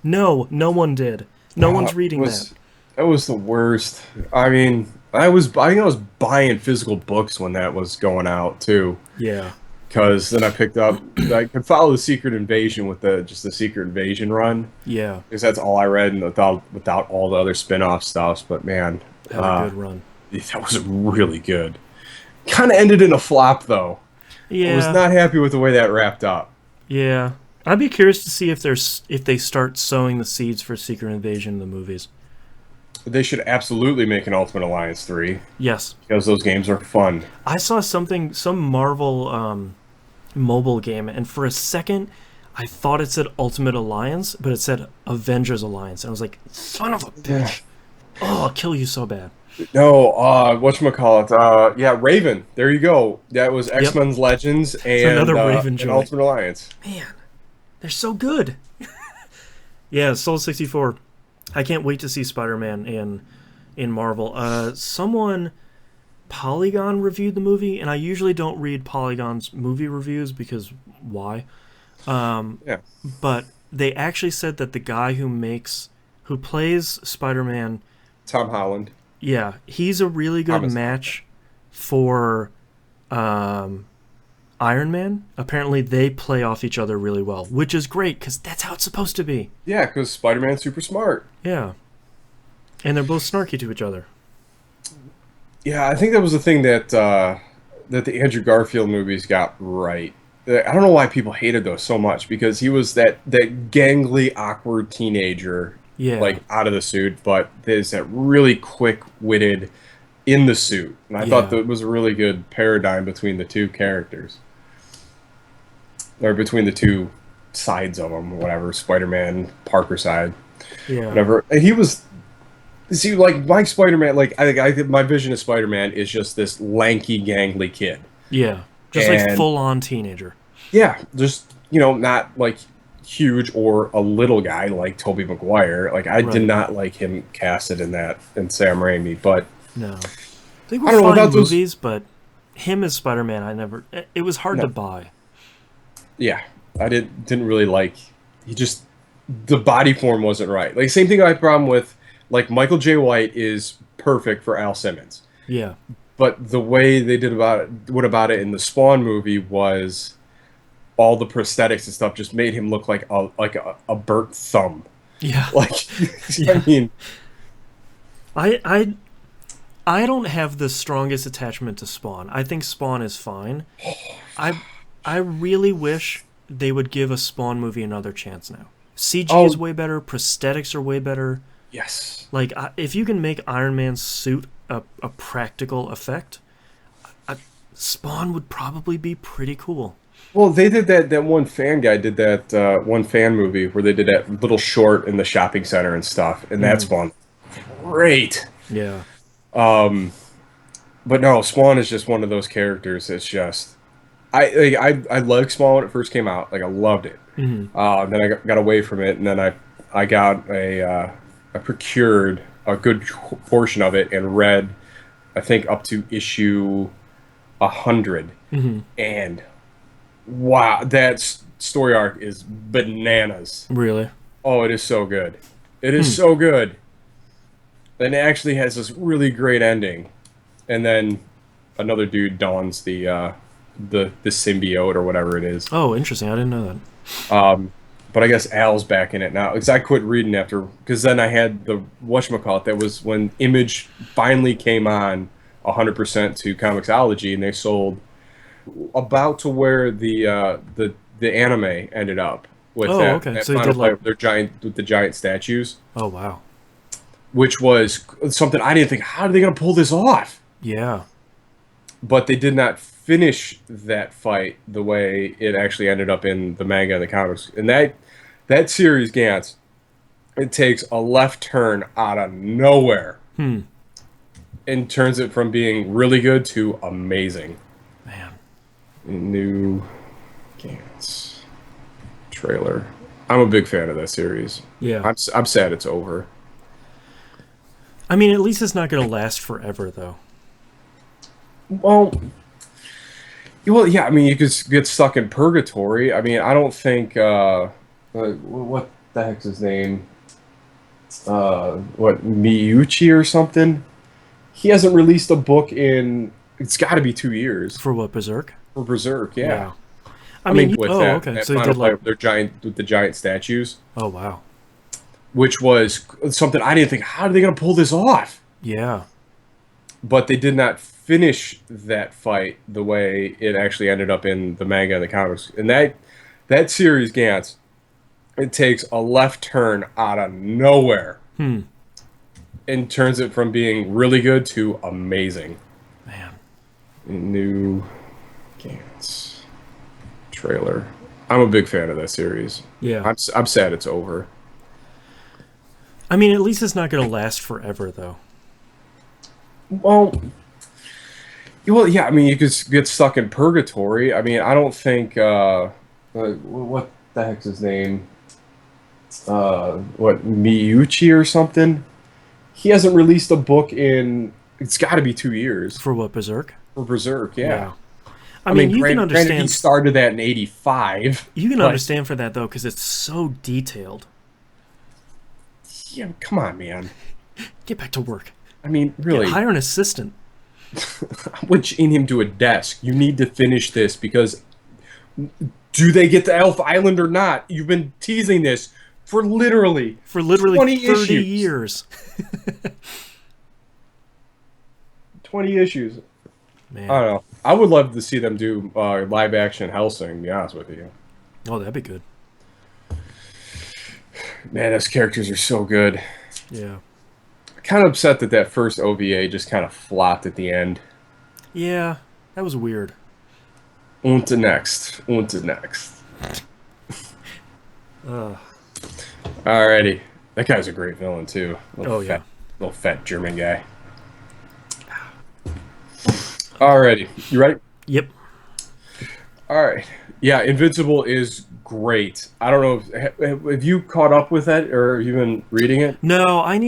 No, no one did. No one's it reading that. was that was the worst. I mean, I think I was buying physical books when that was going out too. Yeah. Because then I picked up, I could follow the Secret Invasion with the Secret Invasion run, Yeah. because that's all I read, and without all the other spin-off stuffs. But man, Had a good run. that was really good. Kind of ended in a flop though. I was Yeah. not happy with the way that wrapped up. Yeah. I'd be curious to see if they start sowing the seeds for Secret Invasion in the movies. They should absolutely make an Ultimate Alliance 3 Yes. because those games are fun. I saw some Marvel mobile game, and for a second, I thought it said Ultimate Alliance, but it said Avengers Alliance, and I was like, "Son of a Yeah. bitch! Oh, I'll kill you so bad." No, whatchamacallit? Yeah, Raven. There you go. That was Yep, X-Men's Legends it's another Raven and joint. Ultimate Alliance. Man, they're so good. Yeah, Soul 64. I can't wait to see Spider-Man in Marvel. Someone Polygon reviewed the movie, and I usually don't read Polygon's movie reviews because why? Yeah. But they actually said that the guy who plays Spider-Man, Tom Holland. yeah, he's a really good Thomas match for um, Iron Man. Apparently, they play off each other really well, which is great because that's how it's supposed to be. Yeah, because Spider-Man's super smart. Yeah, and they're both snarky to each other. Yeah, I think that was the thing that the Andrew Garfield movies got right. I don't know why people hated those so much because he was that gangly, awkward teenager, Yeah, like out of the suit, but there's that really quick-witted in the suit, and I thought yeah, that was a really good paradigm between the two characters, or between the two sides of them, whatever, Spider-Man, Parker side, yeah, whatever. And he was see like my Spider-Man, like my vision of Spider-Man is just this lanky, gangly kid, yeah. Just like and full-on teenager. yeah, just not like huge or a little guy like Tobey Maguire. Like I did Right. not like him casted in that in Sam Raimi, but No, they were I don't know fine about those. movies, but him as Spider-Man, I never. It was hard to No, buy. yeah, I didn't really like. He just the body form wasn't right. Like same thing I had a problem with. Like Michael J. White is perfect for Al Simmons, Yeah, but the way they did about it in the Spawn movie was all the prosthetics and stuff just made him look like a burnt thumb. yeah, Like I yeah. mean, I I I don't have the strongest attachment to Spawn. I think Spawn is fine. I I really wish they would give a Spawn movie another chance now. CG is oh way better. Prosthetics are way better. yes. Like if you can make Iron Man's suit a practical effect, I, Spawn would probably be pretty cool. Well, they did that one fan guy did that one fan movie where they did that little short in the shopping center and stuff, and that Mm, Spawn great. yeah, But no, Spawn is just one of those characters. It's just I loved Spawn when it first came out. Like I loved it. hmm, Then I got away from it, and then I got I procured a good portion of it and read I think up to issue 100, hmm, and wow, that story arc is bananas. really. Oh, it is so good. It is Hmm. so good. And it actually has this really great ending. And then another dude dons the symbiote or whatever it is. Oh, interesting. I didn't know that. But I guess Al's back in it now. Because I quit reading after because then I had the whatchamacallit that was when Image finally came on 100% to Comixology and they sold about to where the anime ended up with Oh, okay. that So they final did fight like. with their giant with the giant statues, Oh, wow. which was something I didn't think. How are they gonna pull this off? Yeah. But they did not finish that fight the way it actually ended up in the manga and the comics. And that series, Gantz, it takes a left turn out of nowhere. Hmm. and turns it from being really good to amazing. Man. New Gantz trailer. I'm a big fan of that series. Yeah. I'm sad it's over. I mean, at least it's not going to last forever, though. Well, yeah. I mean, you could get stuck in purgatory. I mean, I don't think. What the heck's his name? What Miyuchi or something? He hasn't released a book in. It's got to be 2 years For what, Berserk? for Berserk. Yeah. Yeah. I I mean, mean, with oh, that okay. that So they final did fight like, with their giant with the giant statues, oh, wow. which was something I didn't think. How are they going to pull this off? Yeah. But they did not finish that fight the way it actually ended up in the manga and the comics. And that series, Gantz, it takes a left turn out of nowhere Hmm. and turns it from being really good to amazing. Man. New Gantz trailer. I'm a big fan of that series. Yeah. I'm sad it's over. I mean, at least it's not going to last forever, though. Well, yeah. I mean, you could get stuck in purgatory. I mean, I don't think. What the heck's his name? What Miyuchi or something? He hasn't released a book in. It's got to be 2 years For what, Berserk? for Berserk. Yeah. I mean, you can granted, he understand. started that in '85. You can but, understand for that, though, because it's so detailed. Yeah, come on, man. Get back to work. I mean, really. Hire an assistant. I would chain him to a desk. You need to finish this because do they get to Elf Island or not? You've been teasing this for literally 20 30 issues. years. 20 issues. Man. I don't know. I would love to see them do live action Hellsing, to be honest with you. Oh, that'd be good. Man, those characters are so good. Yeah. Kind of upset that that first OVA just kind of flopped at the end. Yeah, that was weird. Und next. Alrighty. That guy's a great villain, too. Yeah. Little fat German guy. Alrighty. You ready? Yep. Alright. Yeah, Invincible is great. I don't know. Have you caught up with that, or have you been reading it? No, I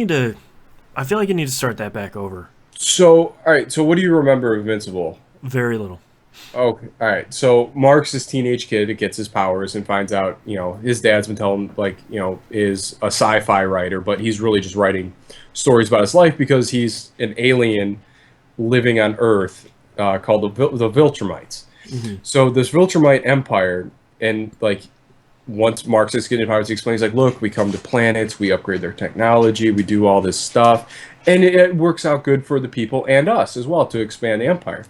feel like I need to start that back over. So, alright. So, what do you remember of Invincible? Very little. Okay, all right. So Mark's this teenage kid that gets his powers and finds out, his dad's been telling him, like, is a sci-fi writer, but he's really just writing stories about his life because he's an alien living on Earth called the Viltrumites. Mm-hmm. So this Viltrumite empire, and like once Mark's just getting powers, he explains like, look, we come to planets, we upgrade their technology, we do all this stuff, and it works out good for the people and us as well to expand the empire.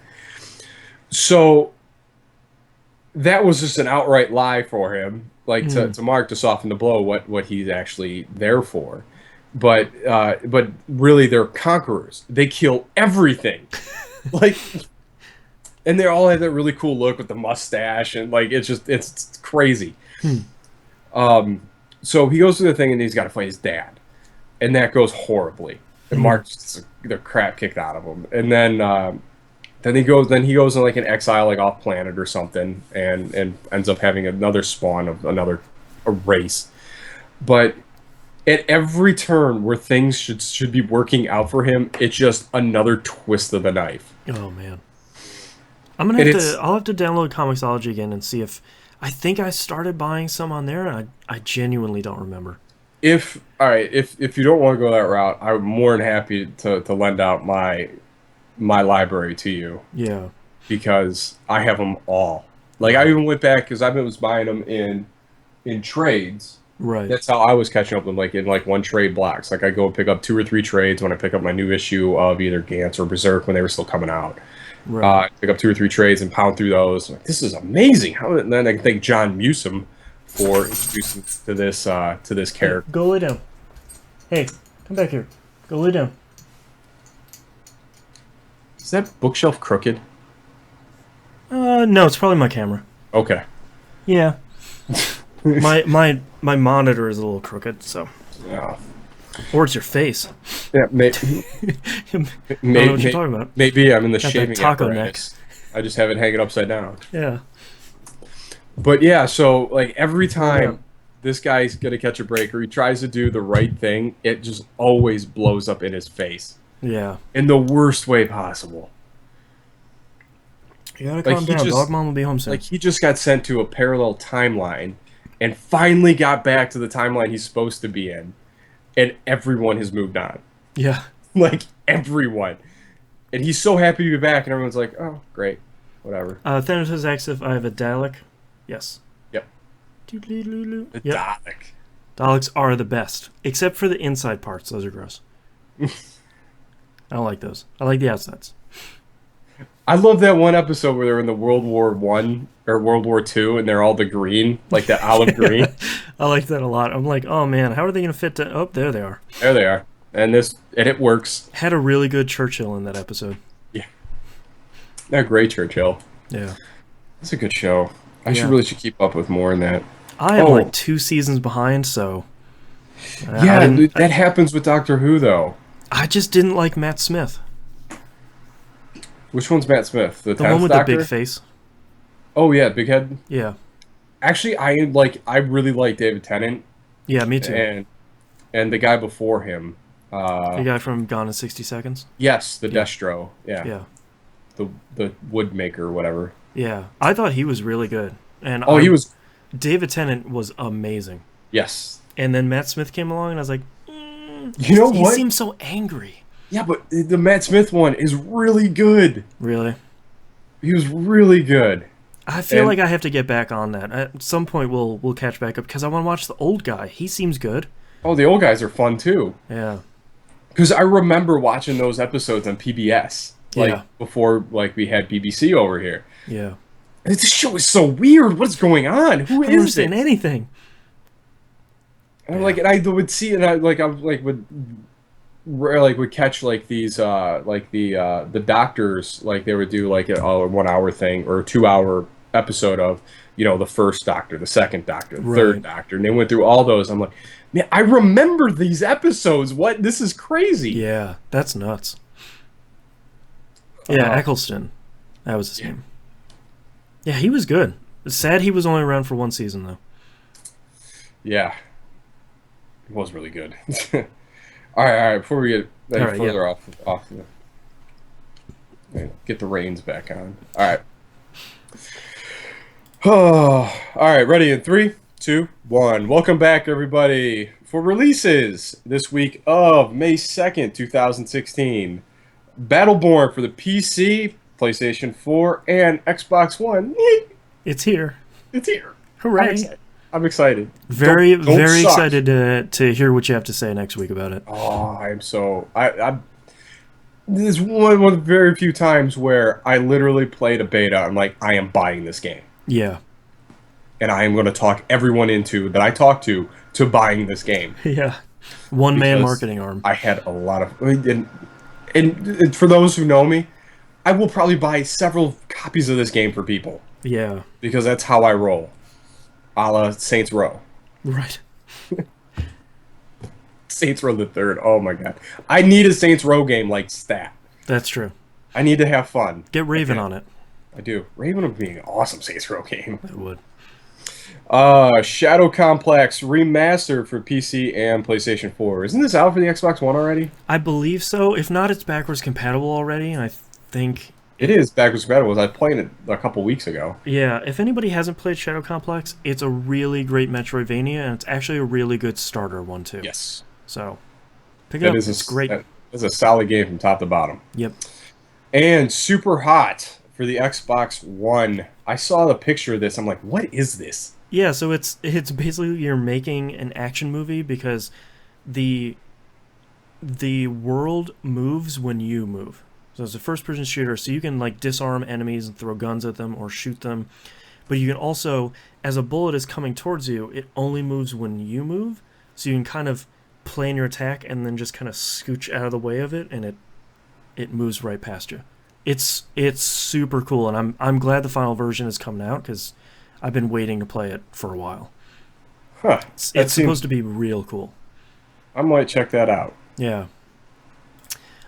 So that was just an outright lie for him, like to Mark to soften the blow what he's actually there for. But really they're conquerors. They kill everything. Like, and they all have that really cool look with the mustache and like it's crazy. So he goes through the thing and he's got to fight his dad. And that goes horribly. And Mark's just the crap kicked out of him. And then he goes in like an exile, like off planet or something, and ends up having another spawn of a race. But at every turn where things should be working out for him, it's just another twist of the knife. Oh man, I'll have to download Comixology again and see if I think I started buying some on there, and I genuinely don't remember. If you don't want to go that route, I'm more than happy to lend out my library to you. Yeah. Because I have them all. Like, I even went back because I was buying them in trades. Right. That's how I was catching up with them, like in like one trade blocks. Like I go and pick up 2 or 3 trades when I pick up my new issue of either Gantz or Berserk when they were still coming out. Right. Pick up 2 or 3 trades and pound through those. Like, this is amazing. And then I can thank John Musum for introducing to this character. Go lay down. Hey, come back here. Go lay down. Is that bookshelf crooked? No, it's probably my camera. Okay. Yeah. my monitor is a little crooked, so. Yeah. Or it's your face. Yeah, I don't know what you're talking about. maybe I'm in the Got that shaving taco apparatus. I just have it hanging upside down. Yeah. But yeah, so like every Oh, yeah. time this guy's gonna catch a break or he tries to do the right thing, it just always blows up in his face Yeah. in the worst way possible. You gotta Like calm he down. Dog just mom will be home soon. like he just got sent to a parallel timeline and finally got back to the timeline he's supposed to be in, and everyone has moved on. Yeah. Like everyone. And he's so happy to be back, and everyone's like, "Oh, great, whatever." Thanatos asks if I have a Dalek. Yes. Yep. The Yep. Dalek. Daleks are the best, except for the inside parts. Those are gross. I don't like those. I like the outsides. I love that one episode where they're in the World War I or World War II, and they're all the green, like the olive green. I like that a lot. I'm like, oh man, how are they gonna fit to? Oh, there they are. There they are, and it works. Had a really good Churchill in that episode. Yeah, they're great, Churchill. Yeah. It's a good show. I Yeah. should keep up with more in that. I am like 2 seasons behind, so Yeah, that happens with Doctor Who, though. I just didn't like Matt Smith. Which one's Matt Smith? The The 10th one with Doctor? the big face. Oh yeah, big head. Yeah. Actually, I really like David Tennant Yeah, me too. and the guy before him. The guy from Gone in 60 Seconds. Yes, the Yeah. Destro. Yeah. Yeah. The wood maker or whatever. Yeah. I thought he was really good. And He was. David Tennant was amazing. Yes. And then Matt Smith came along, and I was like, You know he what? seems so angry. Yeah, but the Matt Smith one is really good. Really? He was really good. I feel like I have to get back on that. At some point, we'll catch back up because I want to watch the old guy. He seems good. Oh, the old guys are fun too. Yeah. Because I remember watching those episodes on PBS, Yeah. before we had BBC over here. Yeah. And this show is so weird. What's going on? Who I don't is understand it? anything. And and I would see, and I would catch these the doctors, they would do a 1 hour thing or a 2 hour episode of the first Doctor, the second Doctor, the third Doctor, and they went through all those. I'm like, man, I remember these episodes. What? This is crazy. Yeah, that's nuts. Yeah, Eccleston. That was his name. Yeah, he was good. It's sad he was only around for 1 season, though. Yeah. It was really good. all right. Before we get any further off get the reins back on. All right. All right. Ready in 3, 2, 1. Welcome back, everybody, for releases this week of May 2nd, 2016. Battleborn for the PC, PlayStation 4, and Xbox One. It's here. It's here. Hooray. I'm excited. Very Don't suck. excited to hear what you have to say next week about it. Oh, I'm so... This is one of the very few times where I literally played a beta. I'm like, I am buying this game. Yeah. And I am going to talk everyone that I talk to buying this game. Yeah. One-man Because marketing arm. I had a lot of... And for those who know me, I will probably buy several copies of this game for people. Yeah. Because that's how I roll. A la Saints Row. Right. Saints Row the Third. Oh my god. I need a Saints Row game like stat. That's true. I need to have fun. Get Raven on it. I do. Raven would be an awesome Saints Row game. It would. Shadow Complex remastered for PC and PlayStation 4. Isn't this out for the Xbox One already? I believe so. If not, it's backwards compatible already, and I think... It is backwards compatible. I was playing it a couple weeks ago. Yeah, if anybody hasn't played Shadow Complex, it's a really great Metroidvania, and it's actually a really good starter one, too. Yes. So, pick it up. It's great. That is a solid game from top to bottom. Yep. And Super Hot for the Xbox One. I saw the picture of this. I'm like, what is this? Yeah, so it's basically you're making an action movie because the world moves when you move. So it's a first-person shooter, so you can disarm enemies and throw guns at them or shoot them. But you can also, as a bullet is coming towards you, it only moves when you move. So you can kind of plan your attack and then just kind of scooch out of the way of it, and it moves right past you. It's super cool, and I'm glad the final version is coming out because I've been waiting to play it for a while. Huh. It's supposed to be real cool. I might check that out. Yeah.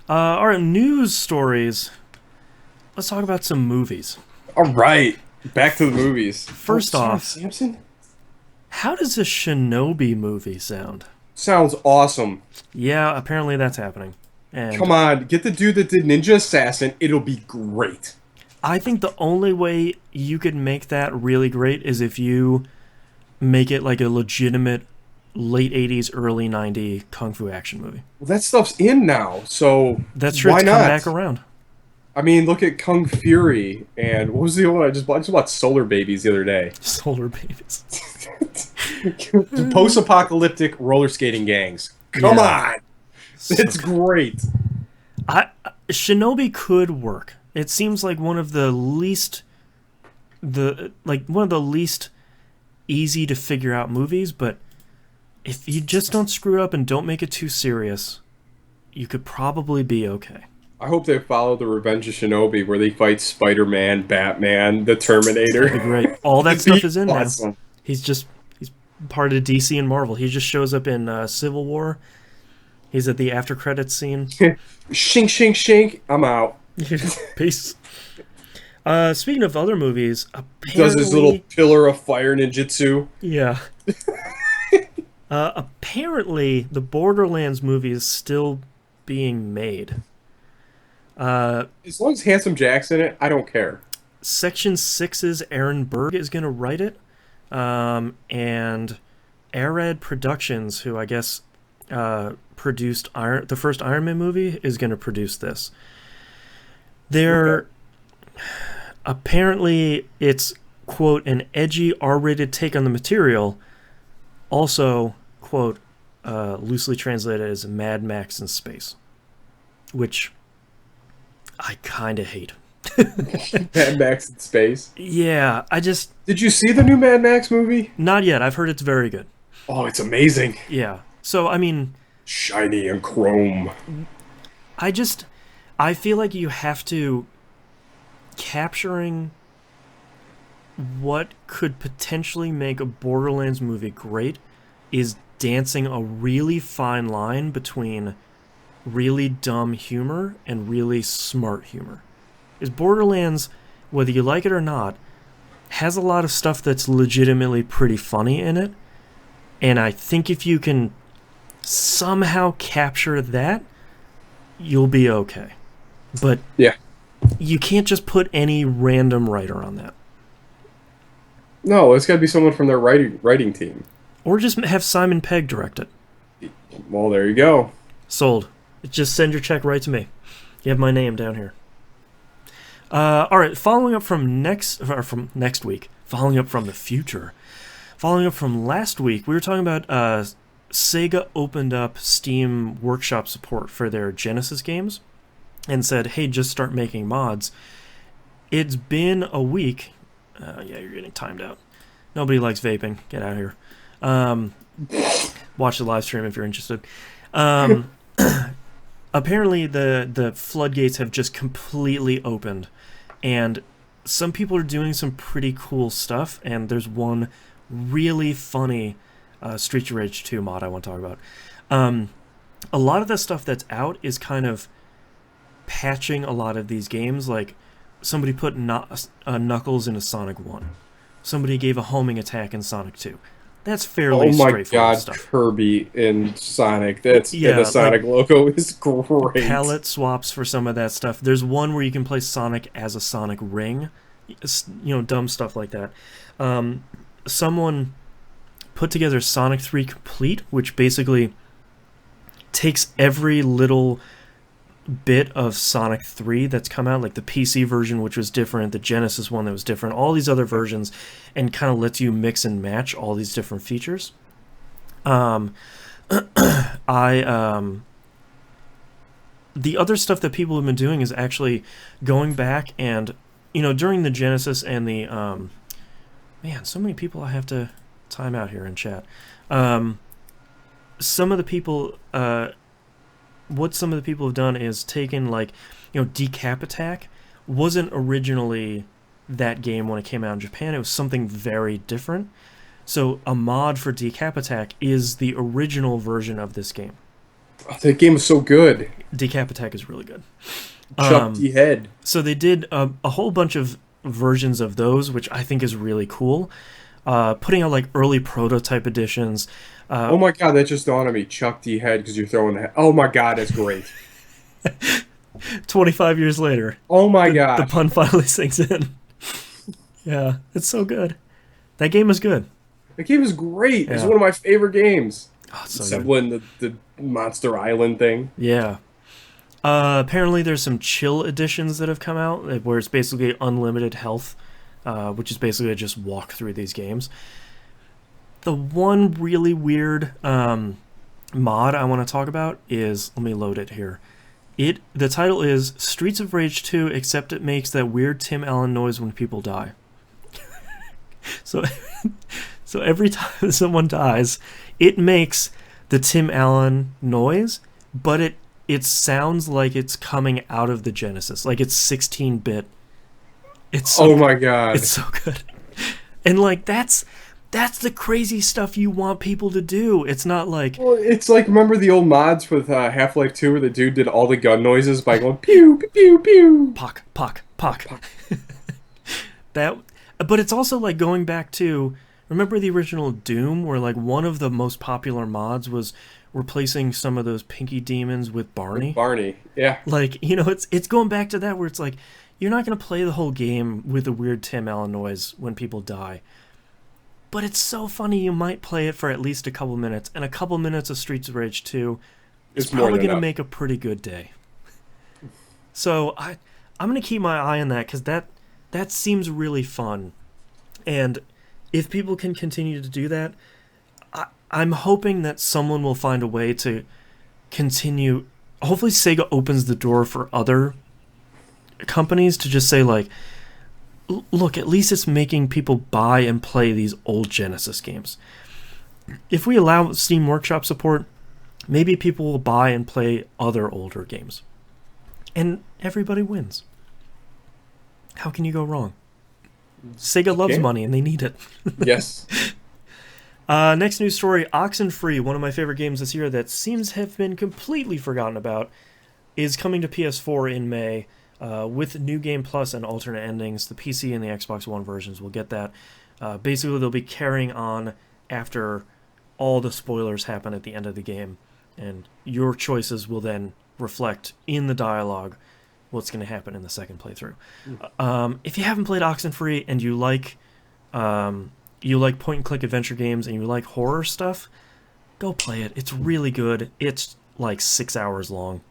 All right, news stories. Let's talk about some movies. All right, back to the movies. Oh, First sorry, off, Samson. how does a Shinobi movie sound? Sounds awesome. Yeah, apparently that's happening. Come And on, get the dude that did Ninja Assassin. It'll be great. I think the only way you could make that really great is if you make it like a legitimate late 80s, early 90s kung fu action movie. Well, that stuff's in now, so That's sure why it's come not? back around. I mean, look at Kung Fury, and what was the other one I just bought? I just bought Solar Babies the other day. Solar babies. The post-apocalyptic roller skating gangs. Come Yeah. on, it's great. Shinobi could work. It seems like one of the least easy to figure out movies, but if you just don't screw it up and don't make it too serious, you could probably be okay. I hope they follow the Revenge of Shinobi, where they fight Spider-Man, Batman, the Terminator. That'd be great. All that It'd stuff be is in awesome. now. He's part of DC and Marvel. He just shows up in Civil War. He's at the after credits scene. Shink, shink, shink. I'm out. Peace. Speaking of other movies, Does his little apparently, pillar of fire ninjutsu. yeah. Apparently, the Borderlands movie is still being made. As long as Handsome Jack's in it, I don't care. Section 6's Aaron Berg is going to write it. And Arad Productions, who I guess produced the first Iron Man movie, is going to produce this. Apparently, it's, quote, an edgy R-rated take on the material. Also, quote, loosely translated as Mad Max in space. Which I kind of hate. Mad Max in space. Yeah, Did you see the new Mad Max movie? not yet. I've heard it's very good. Oh, it's amazing. Yeah. So, I mean, Shiny and chrome. I feel like you have to capturing what could potentially make a Borderlands movie great is dancing a really fine line between really dumb humor and really smart humor. Is Borderlands, whether you like it or not, has a lot of stuff that's legitimately pretty funny in it, and I think if you can somehow capture that, you'll be okay. But Yeah. you can't just put any random writer on that. No, it's got to be someone from their writing team. Or just have Simon Pegg direct it. Well, there you go. Sold. Just send your check right to me. You have my name down here. All right, following up from next week, following up from the future, following up from last week, we were talking about Sega opened up Steam Workshop support for their Genesis games and said, hey, just start making mods. It's been a week. Yeah, you're getting timed out. Nobody likes vaping. Get out of here. Watch the live stream if you're interested. Apparently, the floodgates have just completely opened, and some people are doing some pretty cool stuff, and there's one really funny Streets of Rage 2 mod I want to talk about. A lot of the stuff that's out is kind of patching a lot of these games. Like, somebody put Knuckles in a Sonic 1. Somebody gave a homing attack in Sonic 2. That's fairly straightforward God, stuff. Kirby and Sonic. And the Sonic like, logo is great. Palette swaps for some of that stuff. There's one where you can play Sonic as a Sonic ring. Dumb stuff like that. Someone put together Sonic 3 Complete, which basically takes every little bit of Sonic 3 that's come out, like the PC version, which was different, the Genesis one that was different, all these other versions, and kind of lets you mix and match all these different features. The other stuff that people have been doing is actually going back and, during the Genesis and the, man, so many people I have to time out here in chat. Some of the people, what some of the people have done is taken, like, Decap Attack wasn't originally that game when it came out in Japan. It was something very different. So a mod for Decap Attack is the original version of this game. Oh, that game is so good. Decap Attack is really good. Chuck D. Head. So they did a whole bunch of versions of those, which I think is really cool. Putting out like early prototype editions. Oh my god, that just dawned on me. Chuck D. Head, because you're throwing that. Oh my god, that's great. 25 years later, Oh my the god. pun finally sinks in. Yeah, it's so good. That game is good. That game is great. It's Yeah. one of my favorite games. Oh, it's so good. Resembling the Monster Island thing. Yeah. Apparently, there's some chill editions that have come out where it's basically unlimited health, which is basically just walk through these games. The one really weird mod I want to talk about is, let me load it here. The title is Streets of Rage 2, except it makes that weird Tim Allen noise when people die. So, so every time someone dies, it makes the Tim Allen noise, but it sounds like it's coming out of the Genesis, like it's 16-bit. It's so Oh my god. it's so good, and like that's the crazy stuff you want people to do. It's not like Well, it's like, remember the old mods with Half-Life 2 where the dude did all the gun noises by going pew, pew, pew, pew. pock, pock, pock. That, but it's also like going back to, remember the original Doom, where like one of the most popular mods was replacing some of those Pinky Demons with Barney. Barney, yeah. Like, you know, it's going back to that where it's like you're not going to play the whole game with a weird Tim Allen noise when people die. But it's so funny you might play it for at least a couple minutes, and a couple minutes of Streets of Rage 2 is It's more probably than going to enough. make a pretty good day. So I'm going to keep my eye on that because that seems really fun. And if people can continue to do that, I'm hoping that someone will find a way to continue. Hopefully Sega opens the door for other companies to just say like, look, at least it's making people buy and play these old Genesis games. If we allow Steam Workshop support, maybe people will buy and play other older games. And everybody wins. How can you go wrong? Sega loves can't. money and they need it. Yes. Next news story, Oxenfree, one of my favorite games this year that seems to have been completely forgotten about, is coming to PS4 in May with New Game Plus and alternate endings. The PC and the Xbox One versions will get that. Basically, they'll be carrying on after all the spoilers happen at the end of the game, and your choices will then reflect in the dialogue what's going to happen in the second playthrough. If you haven't played Oxenfree and you like point-and-click adventure games and you like horror stuff, go play it. It's really good. It's like 6 hours long.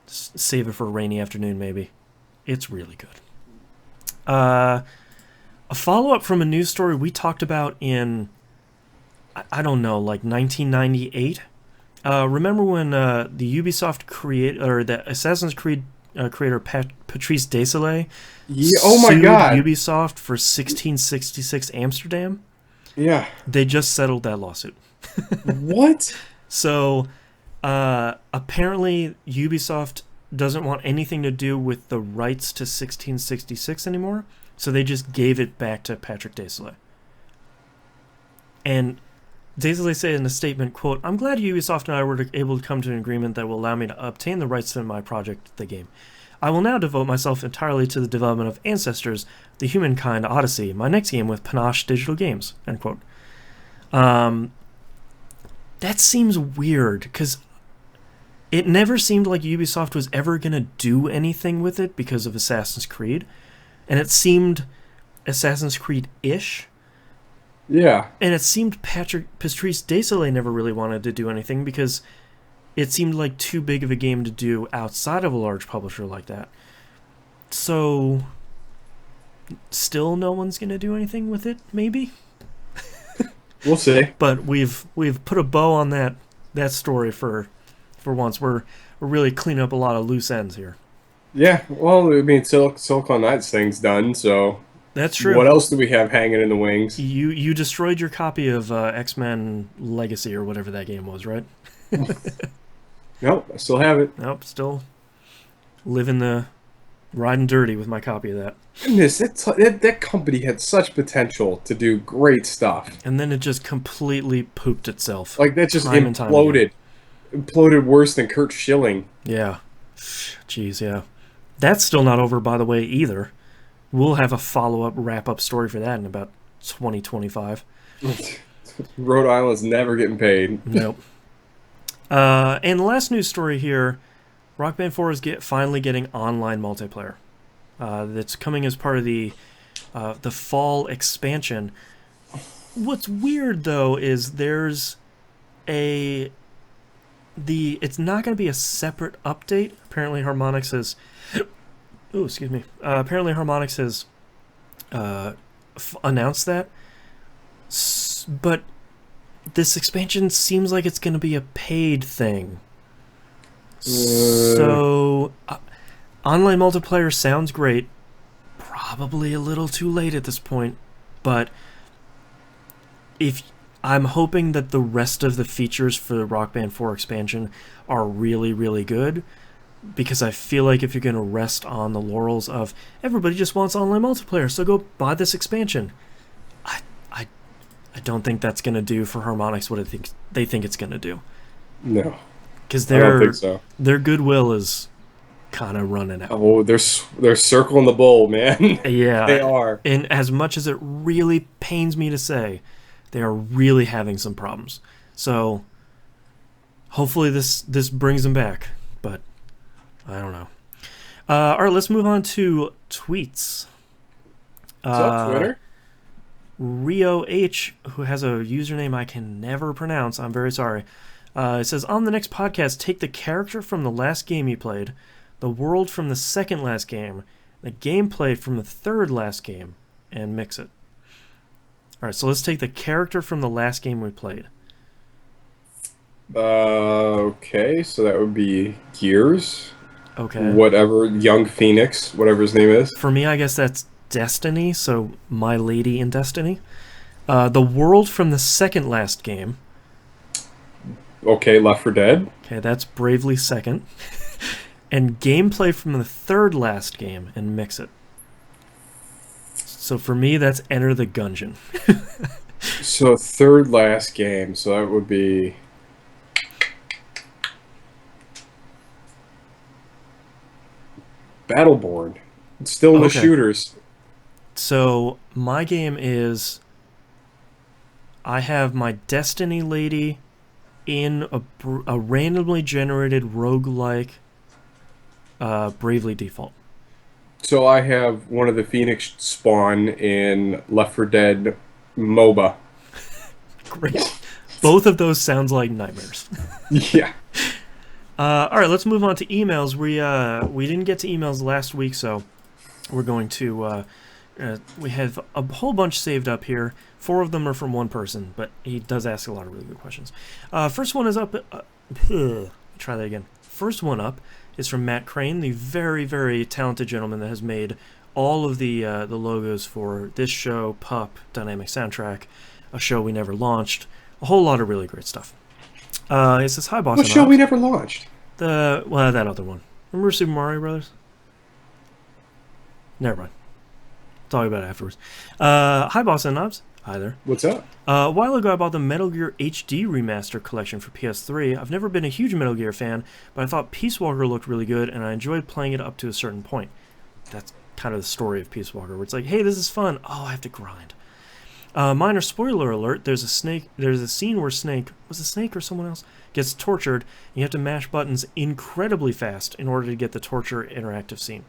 Save it for a rainy afternoon, maybe. It's really good. A follow-up from a news story we talked about in, I don't know, like 1998. Remember when the Ubisoft the Assassin's Creed creator Patrice Désilets Oh my sued god. Ubisoft for 1666 Amsterdam? Yeah. They just settled that lawsuit. What? So apparently Ubisoft doesn't want anything to do with the rights to 1666 anymore, so they just gave it back to Patrick Désilets. And Désilets said in a statement, quote, "I'm glad Ubisoft and I were able to come to an agreement that will allow me to obtain the rights to my project, the game. I will now devote myself entirely to the development of Ancestors, the Humankind Odyssey, my next game with Panache Digital Games," end quote. That seems weird, because it never seemed like Ubisoft was ever going to do anything with it because of Assassin's Creed. And it seemed Assassin's Creed-ish. Yeah. And it seemed Patrice Désilets never really wanted to do anything because it seemed like too big of a game to do outside of a large publisher like that. So, still no one's going to do anything with it, maybe? We'll see. But we've put a bow on that story for once. We're really cleaning up a lot of loose ends here. Yeah, well, I mean, Silicon Knights thing's done, so That's true. what else do we have hanging in the wings? You destroyed your copy of X-Men Legacy or whatever that game was, right? Nope, I still have it. Nope, still living the Riding dirty with my copy of that. Goodness, that company had such potential to do great stuff. And then it just completely pooped itself. Like that just Time and time again. imploded worse than Kurt Schilling. Yeah. Jeez, yeah. That's still not over, by the way, either. We'll have a follow-up, wrap-up story for that in about 2025. Rhode Island's never getting paid. Nope. And the last news story here, Rock Band 4 is finally getting online multiplayer. That's coming as part of the fall expansion. What's weird, though, is it's not going to be a separate update. Apparently Harmonix has... Oh, excuse me. Apparently Harmonix has announced that. But this expansion seems like it's going to be a paid thing. So, online multiplayer sounds great. Probably a little too late at this point. But I'm hoping that the rest of the features for the Rock Band 4 expansion are really, really good. Because I feel like if you're going to rest on the laurels of everybody just wants online multiplayer, so go buy this expansion. I don't think that's going to do for Harmonix what they think it's going to do. No. Because I don't think so. Their goodwill is kind of running out. Oh, they're circling the bowl, man. Yeah. They are. And as much as it really pains me to say, they are really having some problems. So hopefully this brings them back. But I don't know. All right, let's move on to tweets. What's up, Twitter? Rio H, who has a username I can never pronounce, I'm very sorry. It says, on the next podcast, take the character from the last game you played, the world from the second last game, the gameplay from the third last game, and mix it. All right, so let's take the character from the last game we played. Okay, so that would be Gears. Okay. Whatever, Young Phoenix, whatever his name is. For me, I guess that's Destiny, so My Lady in Destiny. The world from the second last game. Okay, Left 4 Dead. Okay, that's Bravely Second. And gameplay from the third last game, and mix it. So for me, that's Enter the Gungeon. So third last game, so that would be... Battleborn. It's still in the shooters. So my game is... I have my Destiny lady in a randomly generated roguelike Bravely Default. So I have one of the Phoenix spawn in Left 4 Dead MOBA. Great. Both of those sounds like nightmares. Yeah. All right, let's move on to emails. We didn't get to emails last week, so we're going to... we have a whole bunch saved up here. 4 of them are from one person, but he does ask a lot of really good questions. First one is up... try that again. First one up is from Matt Crane, the very, very talented gentleman that has made all of the logos for this show, Pup, Dynamic Soundtrack, a show we never launched, a whole lot of really great stuff. It says, hi, Boss. What show we never launched? That other one. Remember Super Mario Brothers? Never mind. Talk about it afterwards. Hi, Boss and Knobs. Hi there. What's up? A while ago, I bought the Metal Gear HD Remaster collection for PS3. I've never been a huge Metal Gear fan, but I thought Peace Walker looked really good, and I enjoyed playing it up to a certain point. That's kind of the story of Peace Walker, where it's like, hey, this is fun. Oh, I have to grind. Minor spoiler alert, there's a scene where Snake, was it Snake or someone else, gets tortured, and you have to mash buttons incredibly fast in order to get the torture interactive scene.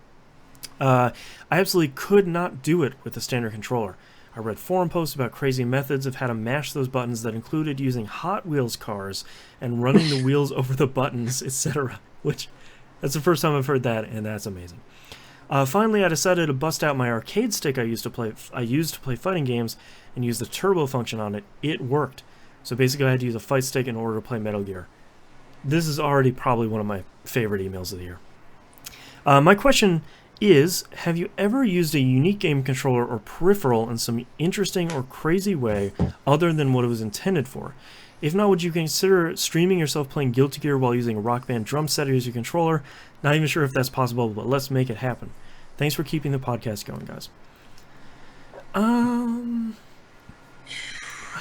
I absolutely could not do it with the standard controller. I read forum posts about crazy methods of how to mash those buttons that included using Hot Wheels cars and running the wheels over the buttons, etc. Which, that's the first time I've heard that, and that's amazing. Finally, I decided to bust out my arcade stick I used to play fighting games and use the turbo function on it. It worked. So basically I had to use a fight stick in order to play Metal Gear. This is already probably one of my favorite emails of the year. My question is, have you ever used a unique game controller or peripheral in some interesting or crazy way other than what it was intended for? If not, would you consider streaming yourself playing Guilty Gear while using a Rock Band drum set as your controller? Not even sure if that's possible, but let's make it happen. Thanks for keeping the podcast going, guys. I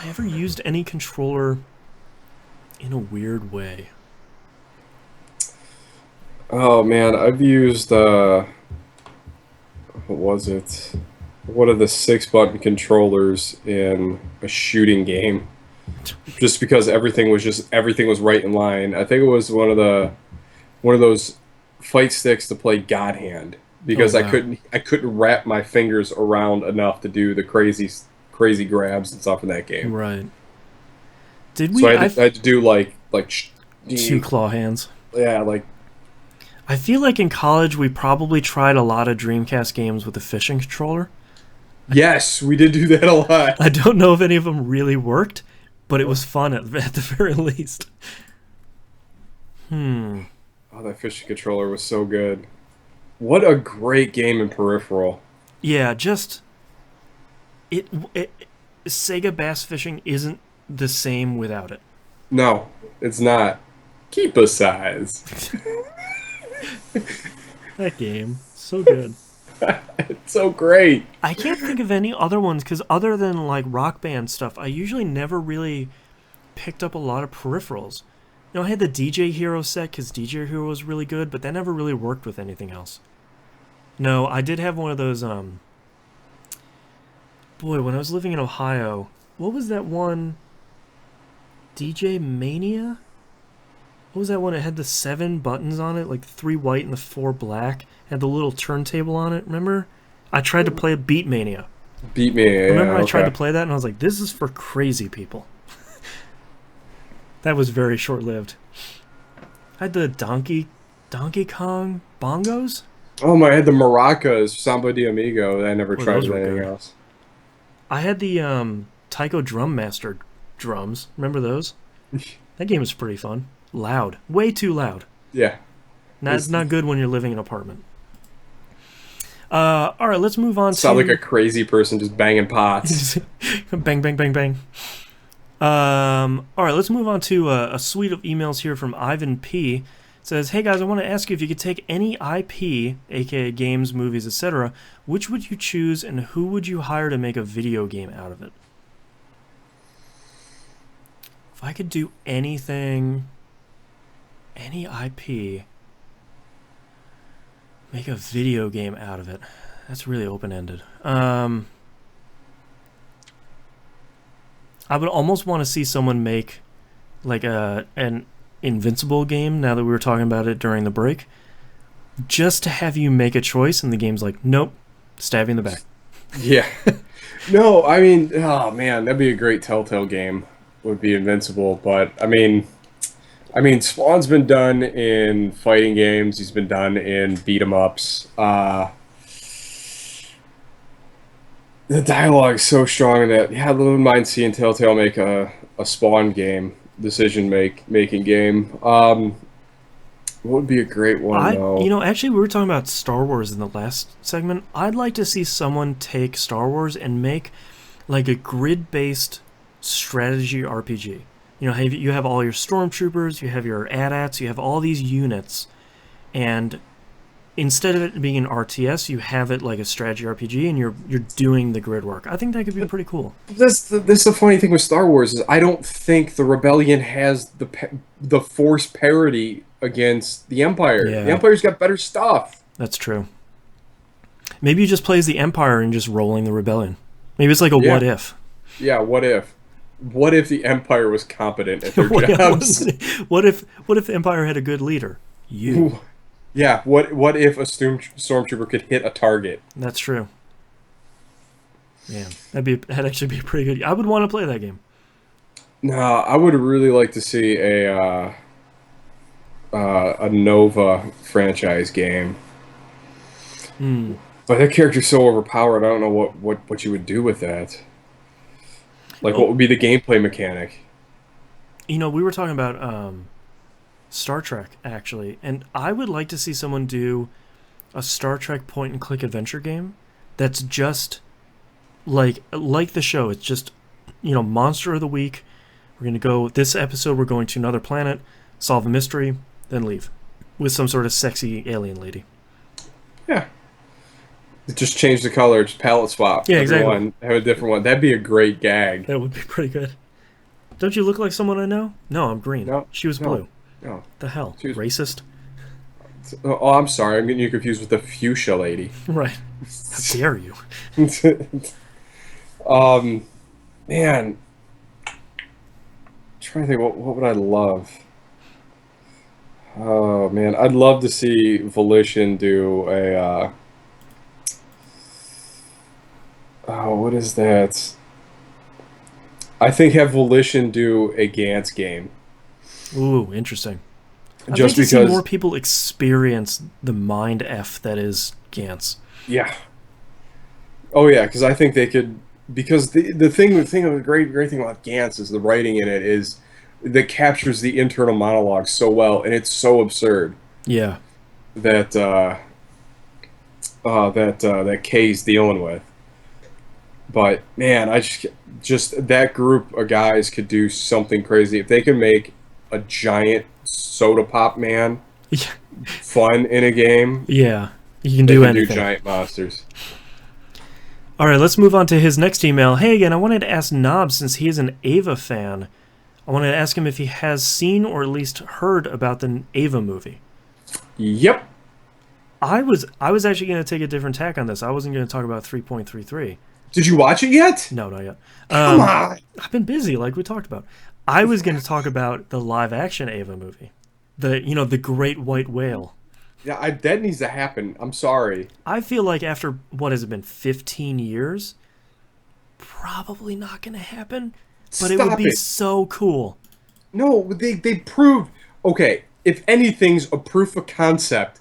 ever used any controller in a weird way? Oh man, I've used what was it? One of the 6-button controllers in a shooting game, just because everything was right in line. I think it was one of those fight sticks to play God Hand Oh because wow. I couldn't wrap my fingers around enough to do the crazy grabs and stuff in that game. Right. Did So we? I had to do Two claw hands. yeah, like I feel like in college we probably tried a lot of Dreamcast games with the fishing controller. yes, we did do that a lot. I don't know if any of them really worked, but it was fun at the very least. Oh, that fishing controller was so good. What a great game in Peripheral. Yeah, just it Sega Bass Fishing isn't the same without it. No, it's not. Keep a size. That game, so good. It's so great. I can't think of any other ones because other than like Rock Band stuff, I usually never really picked up a lot of peripherals. You know, I had the DJ Hero set because DJ Hero was really good, but that never really worked with anything else. No, I did have one of those. Boy, when I was living in Ohio, what was that one? DJ Mania? What was that one? It had the 7 buttons on it, like 3 white and the 4 black. It had the little turntable on it. Remember? I tried to play Beat Mania. Beat me. Yeah, Remember, I tried to okay. play that, and I was like, "This is for crazy people." That was very short lived. I had the Donkey Kong bongos. Oh my! I had the maracas, Samba de Amigo. I never Boy, tried those with were anything good. else. I had the Taiko Drum Master drums. Remember those? That game was pretty fun. Loud, way too loud. Yeah. Not It's, not good when you're living in an apartment. All right, let's move on sound like a to crazy person just banging pots. bang, bang, bang, bang. All right, let's move on to a suite of emails here from Ivan P. It says, "Hey guys, I want to ask you if you could take any IP, aka games, movies, etc., which would you choose, and who would you hire to make a video game out of it?" If I could do anything, any IP, make a video game out of it. That's really open ended. I would almost want to see someone make like an Invincible game. Now that we were talking about it during the break, just to have you make a choice, and the game's like, nope, stab you in the back. Yeah. No, I mean, oh man, that'd be a great Telltale game. Would be Invincible, but Spawn's been done in fighting games. He's been done in beat 'em ups. The dialogue is so strong in that. Yeah, I wouldn't mind seeing Telltale make a Spawn game, making game. What would be a great one though? Actually, we were talking about Star Wars in the last segment. I'd like to see someone take Star Wars and make like a grid-based strategy RPG. You have all your stormtroopers, you have your AT-ATs, you have all these units, and instead of it being an RTS, you have it like a strategy RPG, and you're doing the grid work. I think that could be pretty cool. This is the funny thing with Star Wars is I don't think the Rebellion has the Force parity against the Empire. The Yeah, Empire's got better stuff. that's true. Maybe you just play as the Empire and just rolling the rebellion. Maybe it's like a Yeah, what if. yeah. What if? What if the Empire was competent at their Yeah, jobs? what if the Empire had a good leader? You. Ooh. Yeah. What if a stormtrooper could hit a target? That's true. Yeah, that'd actually be pretty good. I would want to play that game. No, I would really like to see a Nova franchise game. Hmm. But that character's so overpowered. I don't know what you would do with that. Like, what Oh, would be the gameplay mechanic? we were talking about Star Trek actually, and I would like to see someone do a Star Trek point and click adventure game that's just like the show. It's just monster of the week. We're gonna go this episode. We're going to another planet, solve a mystery, then leave with some sort of sexy alien lady. Yeah. Just change the color, just palette swap. Yeah, exactly. Everyone have a different one. That'd be a great gag. That would be pretty good. Don't you look like someone I know? No, I'm green. No, She was no, blue. no. The hell? She was, Racist? oh, I'm sorry. I'm getting you confused with the fuchsia lady. Right. How dare you? um, man, I'm trying to think. What would I love? Oh man, I'd love to see Volition do a. Oh, what is that? I think have Volition do a Gantz game. Ooh, interesting. I'd like Just to see more because, people experience the mind F that is Gantz. yeah. Oh yeah, because I think they could. Because the great thing about Gantz is the writing in it is that captures the internal monologue so well, and it's so absurd Yeah. that that Kay's dealing with. But man, I just that group of guys could do something crazy if they could make a giant soda pop man Yeah. fun in a game. Yeah. You can They do can do anything. giant monsters. All right, let's move on to his next email. Hey, again, I wanted to ask Knob, since he is an Ava fan, I wanted to ask him if he has seen or at least heard about the Ava movie. Yep. I was actually going to take a different tack on this. I wasn't going to talk about 3.33. Did you watch it yet? No, not yet. Come on. I've been busy, like we talked about. I was going to talk about the live-action Ava movie, the Great White Whale. Yeah, that needs to happen. I'm sorry. I feel like after what has it been, 15 years, probably not going to happen. But it would be so cool. No, they proved. Okay, if anything's a proof of concept,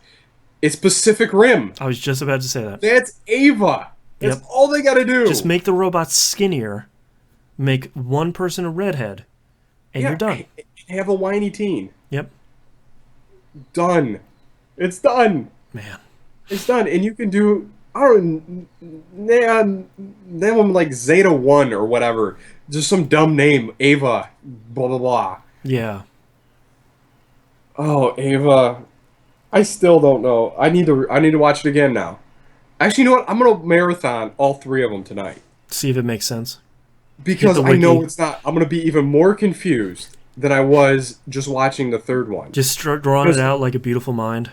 it's Pacific Rim. I was just about to say that. That's Ava. That's all they gotta do. Just make the robots skinnier, make one person a redhead, and you're done. Have a whiny teen. Yep. Done. It's done. Man. It's done, and you can do. I don't name them like Zeta 1 or whatever. Just some dumb name. Ava. Blah, blah, blah. Yeah. Oh, Ava. I still don't know. I need to watch it again now. Actually, you know what? I'm going to marathon all three of them tonight. See if it makes sense. Because I know it's not. I'm going to be even more confused than I was just watching the third one. Just drawing it out like a beautiful mind.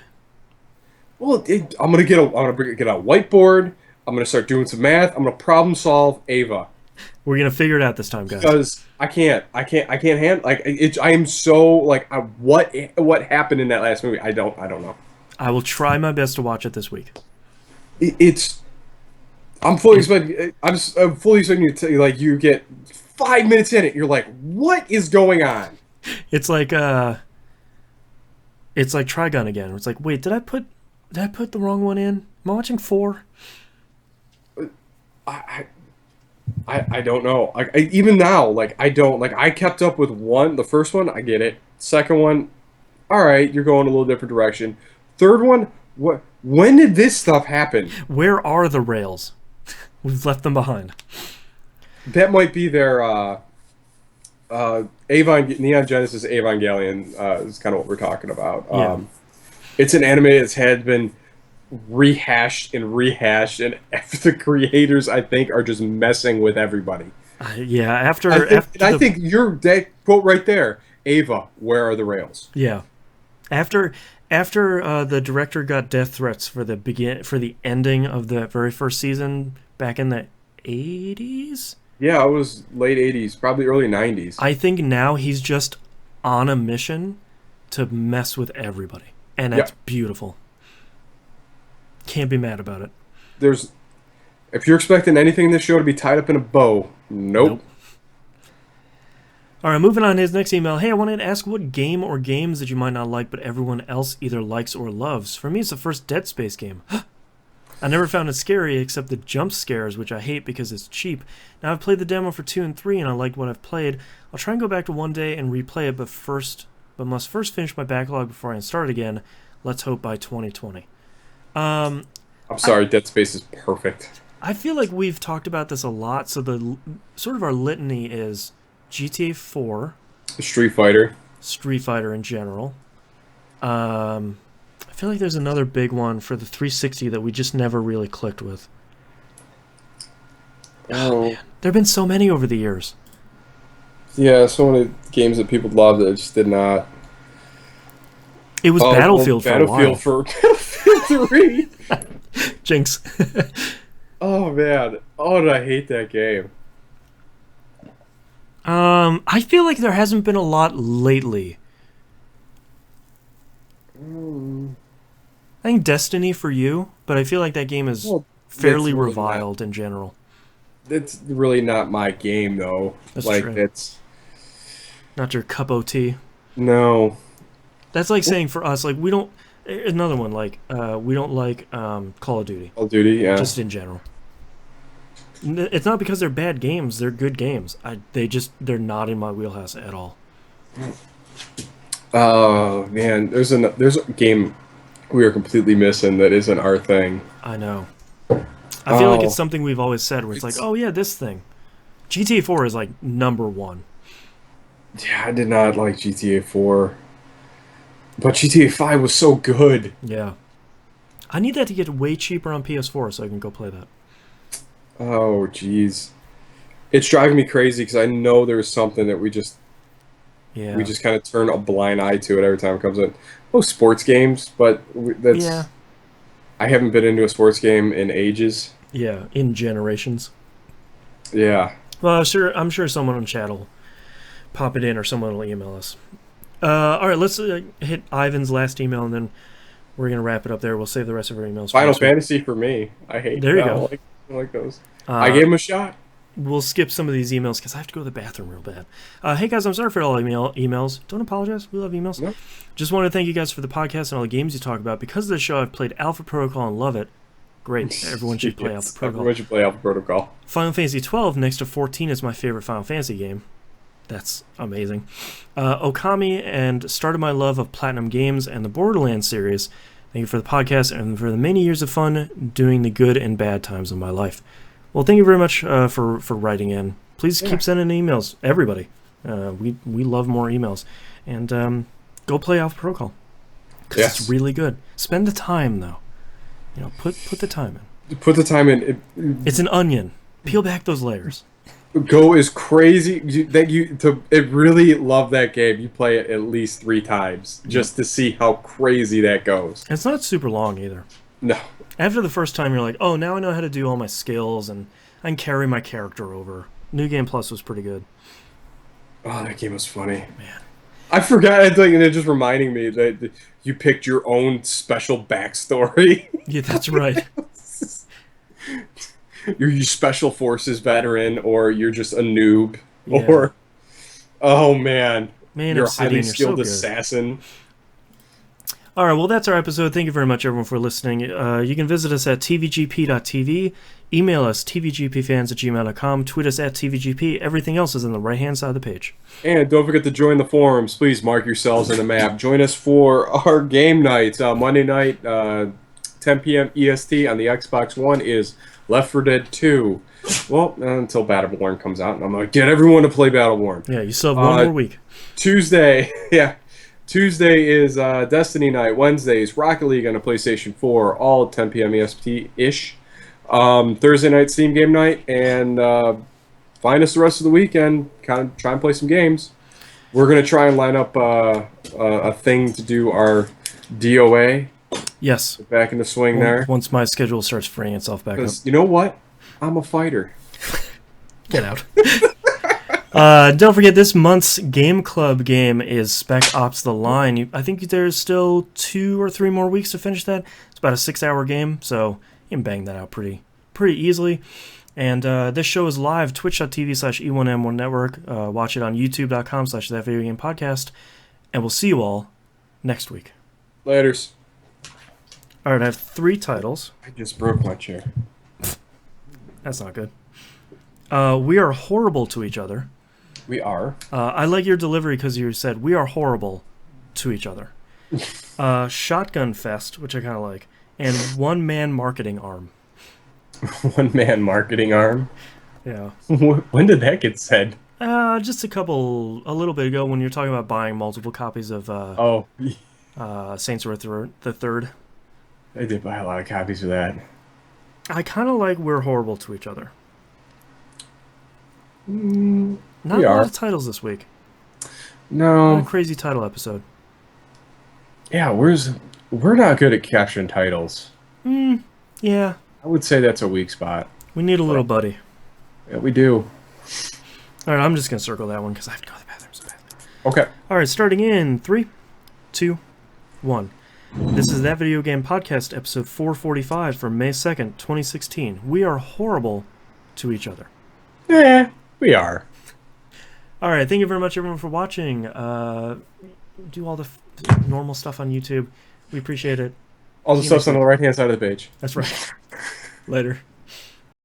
Well, I'm gonna get a whiteboard. I'm gonna start doing some math. I'm gonna problem solve Ava. We're gonna figure it out this time, guys. Because I can't handle like it. I am so like what happened in that last movie. I don't know. I will try my best to watch it this week. I'm fully expecting. I'm fully expecting you to tell you like you get 5 minutes in it. You're like, what is going on? It's like Trigun again. It's like, wait, did I put the wrong one in? Am I watching 4? I don't know. Like even now, like I don't like. I kept up with the first one. I get it. Second one, all right. You're going a little different direction. Third one, what? When did this stuff happen? Where are the rails? We've left them behind. That might be their Neon Genesis Evangelion is kind of what we're talking about. Yeah. It's an anime that's had been rehashed, and the creators, I think, are just messing with everybody. Yeah, I think that quote right there, Ava, where are the rails? Yeah, after the director got death threats for the ending of the very first season back in the 80s. Yeah, it was late 80s, probably early 90s. I think now he's just on a mission to mess with everybody. And that's beautiful. Can't be mad about it. If you're expecting anything in this show to be tied up in a bow, nope. All right, moving on to his next email. Hey, I wanted to ask what game or games that you might not like but everyone else either likes or loves. For me, it's the first Dead Space game. I never found it scary except the jump scares, which I hate because it's cheap. Now I've played the demo for 2 and 3 and I like what I've played. I'll try and go back to one day and replay it, but must first finish my backlog before I start again. Let's hope by 2020. I'm sorry, Dead Space is perfect. I feel like we've talked about this a lot, so the sort of our litany is GTA 4, Street Fighter in general. I feel like there's another big one for the 360 that we just never really clicked with. Oh man, there have been so many over the years. Yeah, so many games that people loved that just did not. It was Battlefield for a while. Battlefield for Battlefield 3. Jinx. Oh man, oh did I hate that game. I feel like there hasn't been a lot lately. I think Destiny for you, but I feel like that game is fairly really reviled in general. It's really not my game though. That's like true. it's not your cup of tea. No. That's like saying for us, like we don't. Another one, like we don't like Call of Duty. Call of Duty, yeah. Just in general. It's not because they're bad games; they're good games. They're not in my wheelhouse at all. Oh man, there's a game we are completely missing that isn't our thing. I know. I feel like it's something we've always said, where it's like, oh yeah, this thing. GTA 4 is like #1. Yeah, I did not like GTA 4. But GTA 5 was so good. Yeah. I need that to get way cheaper on PS4 so I can go play that. Oh, jeez. It's driving me crazy because I know there's something that we just kind of turn a blind eye to it every time it comes in. Oh, sports games, but that's... Yeah. I haven't been into a sports game in ages. Yeah, in generations. Yeah. Well, I'm sure someone in chat will pop it in or someone will email us. All right, let's hit Ivan's last email, and then we're going to wrap it up there. We'll save the rest of our emails. Final Fantasy for me. I hate there you go. I like those. I gave him a shot. We'll skip some of these emails because I have to go to the bathroom real bad. Hey, guys, I'm sorry for all emails. Don't apologize. We love emails. No. Just want to thank you guys for the podcast and all the games you talk about. Because of the show, I've played Alpha Protocol and love it. Great. Everyone should play Alpha Protocol. Everyone should play Alpha Protocol. Final Fantasy 12 next to 14 is my favorite Final Fantasy game. That's amazing. Okami and started my love of Platinum Games and the Borderlands series. Thank you for the podcast and for the many years of fun doing the good and bad times of my life. Well, thank you very much for writing in. Please keep sending emails, everybody. We love more emails. And go play Alpha Protocol. Because it's really good. Spend the time, though. You know, put the time in. Put the time in. It's an onion. Peel back those layers. Go is crazy. It really love that game. You play it at least 3 times just to see how crazy that goes. It's not super long either. No. After the first time, you're like, oh, now I know how to do all my skills and I can carry my character over. New Game Plus was pretty good. Oh, that game was funny. Man. I forgot, and it just reminding me that you picked your own special backstory. Yeah, that's right. You're your special forces veteran, or you're just a noob, Yeah. or oh man, you're a Obsidian, highly you're skilled so good. assassin. All right, well, that's our episode. Thank you very much, everyone, for listening. You can visit us at tvgp.tv, email us tvgpfans@gmail.com, tweet us at tvgp. Everything else is on the right-hand side of the page. And don't forget to join the forums. Please mark yourselves in the map. Join us for our game nights. Monday night, 10 p.m. EST on the Xbox One is Left 4 Dead 2. Well, until Battleborn comes out, and I'm going to get everyone to play Battleborn. Yeah, you still have one more week. Tuesday is Destiny night. Wednesdays, Rocket League on a PlayStation 4, all at 10 p.m. EST-ish. Thursday night, Steam game night, and find us the rest of the weekend. Kind of try and play some games. We're going to try and line up a thing to do our DOA. Yes. Back in the swing there. Once my schedule starts freeing itself back up. You know what? I'm a fighter. Get out. Don't forget, this month's Game Club game is Spec Ops The Line. I think there's still 2 or 3 more weeks to finish that. It's about a 6-hour game, so you can bang that out pretty easily. And this show is live, twitch.tv/E1M1 Network. Watch it on youtube.com/thatvideogamepodcast. And we'll see you all next week. Laters. All right, I have 3 titles. I just broke my chair. That's not good. We are horrible to each other. We are. I like your delivery because you said we are horrible to each other. Shotgun Fest, which I kind of like, and One Man Marketing Arm. One Man Marketing Arm? Yeah. When did that get said? Just a little bit ago when you're talking about buying multiple copies of... Oh. Saints Row the Third. I did buy a lot of copies of that. I kind of like We're Horrible to Each Other. Mm, Not we a lot are. of titles this week. Not a No. crazy title episode. Yeah, we're not good at caption titles. Yeah, I would say that's a weak spot. we need a little But buddy. yeah, we do. All right, I'm just gonna circle that one because I have to go to the bathroom so badly. Okay. All right, starting in 3, 2, 1. This is That Video Game Podcast, episode 445 from May 2nd, 2016. We are horrible to each other. Yeah, we are. All right, thank you very much, everyone, for watching. Do all the normal stuff on YouTube. We appreciate it. All the See you next stuff's on the week. right hand side of the page. That's right. Later.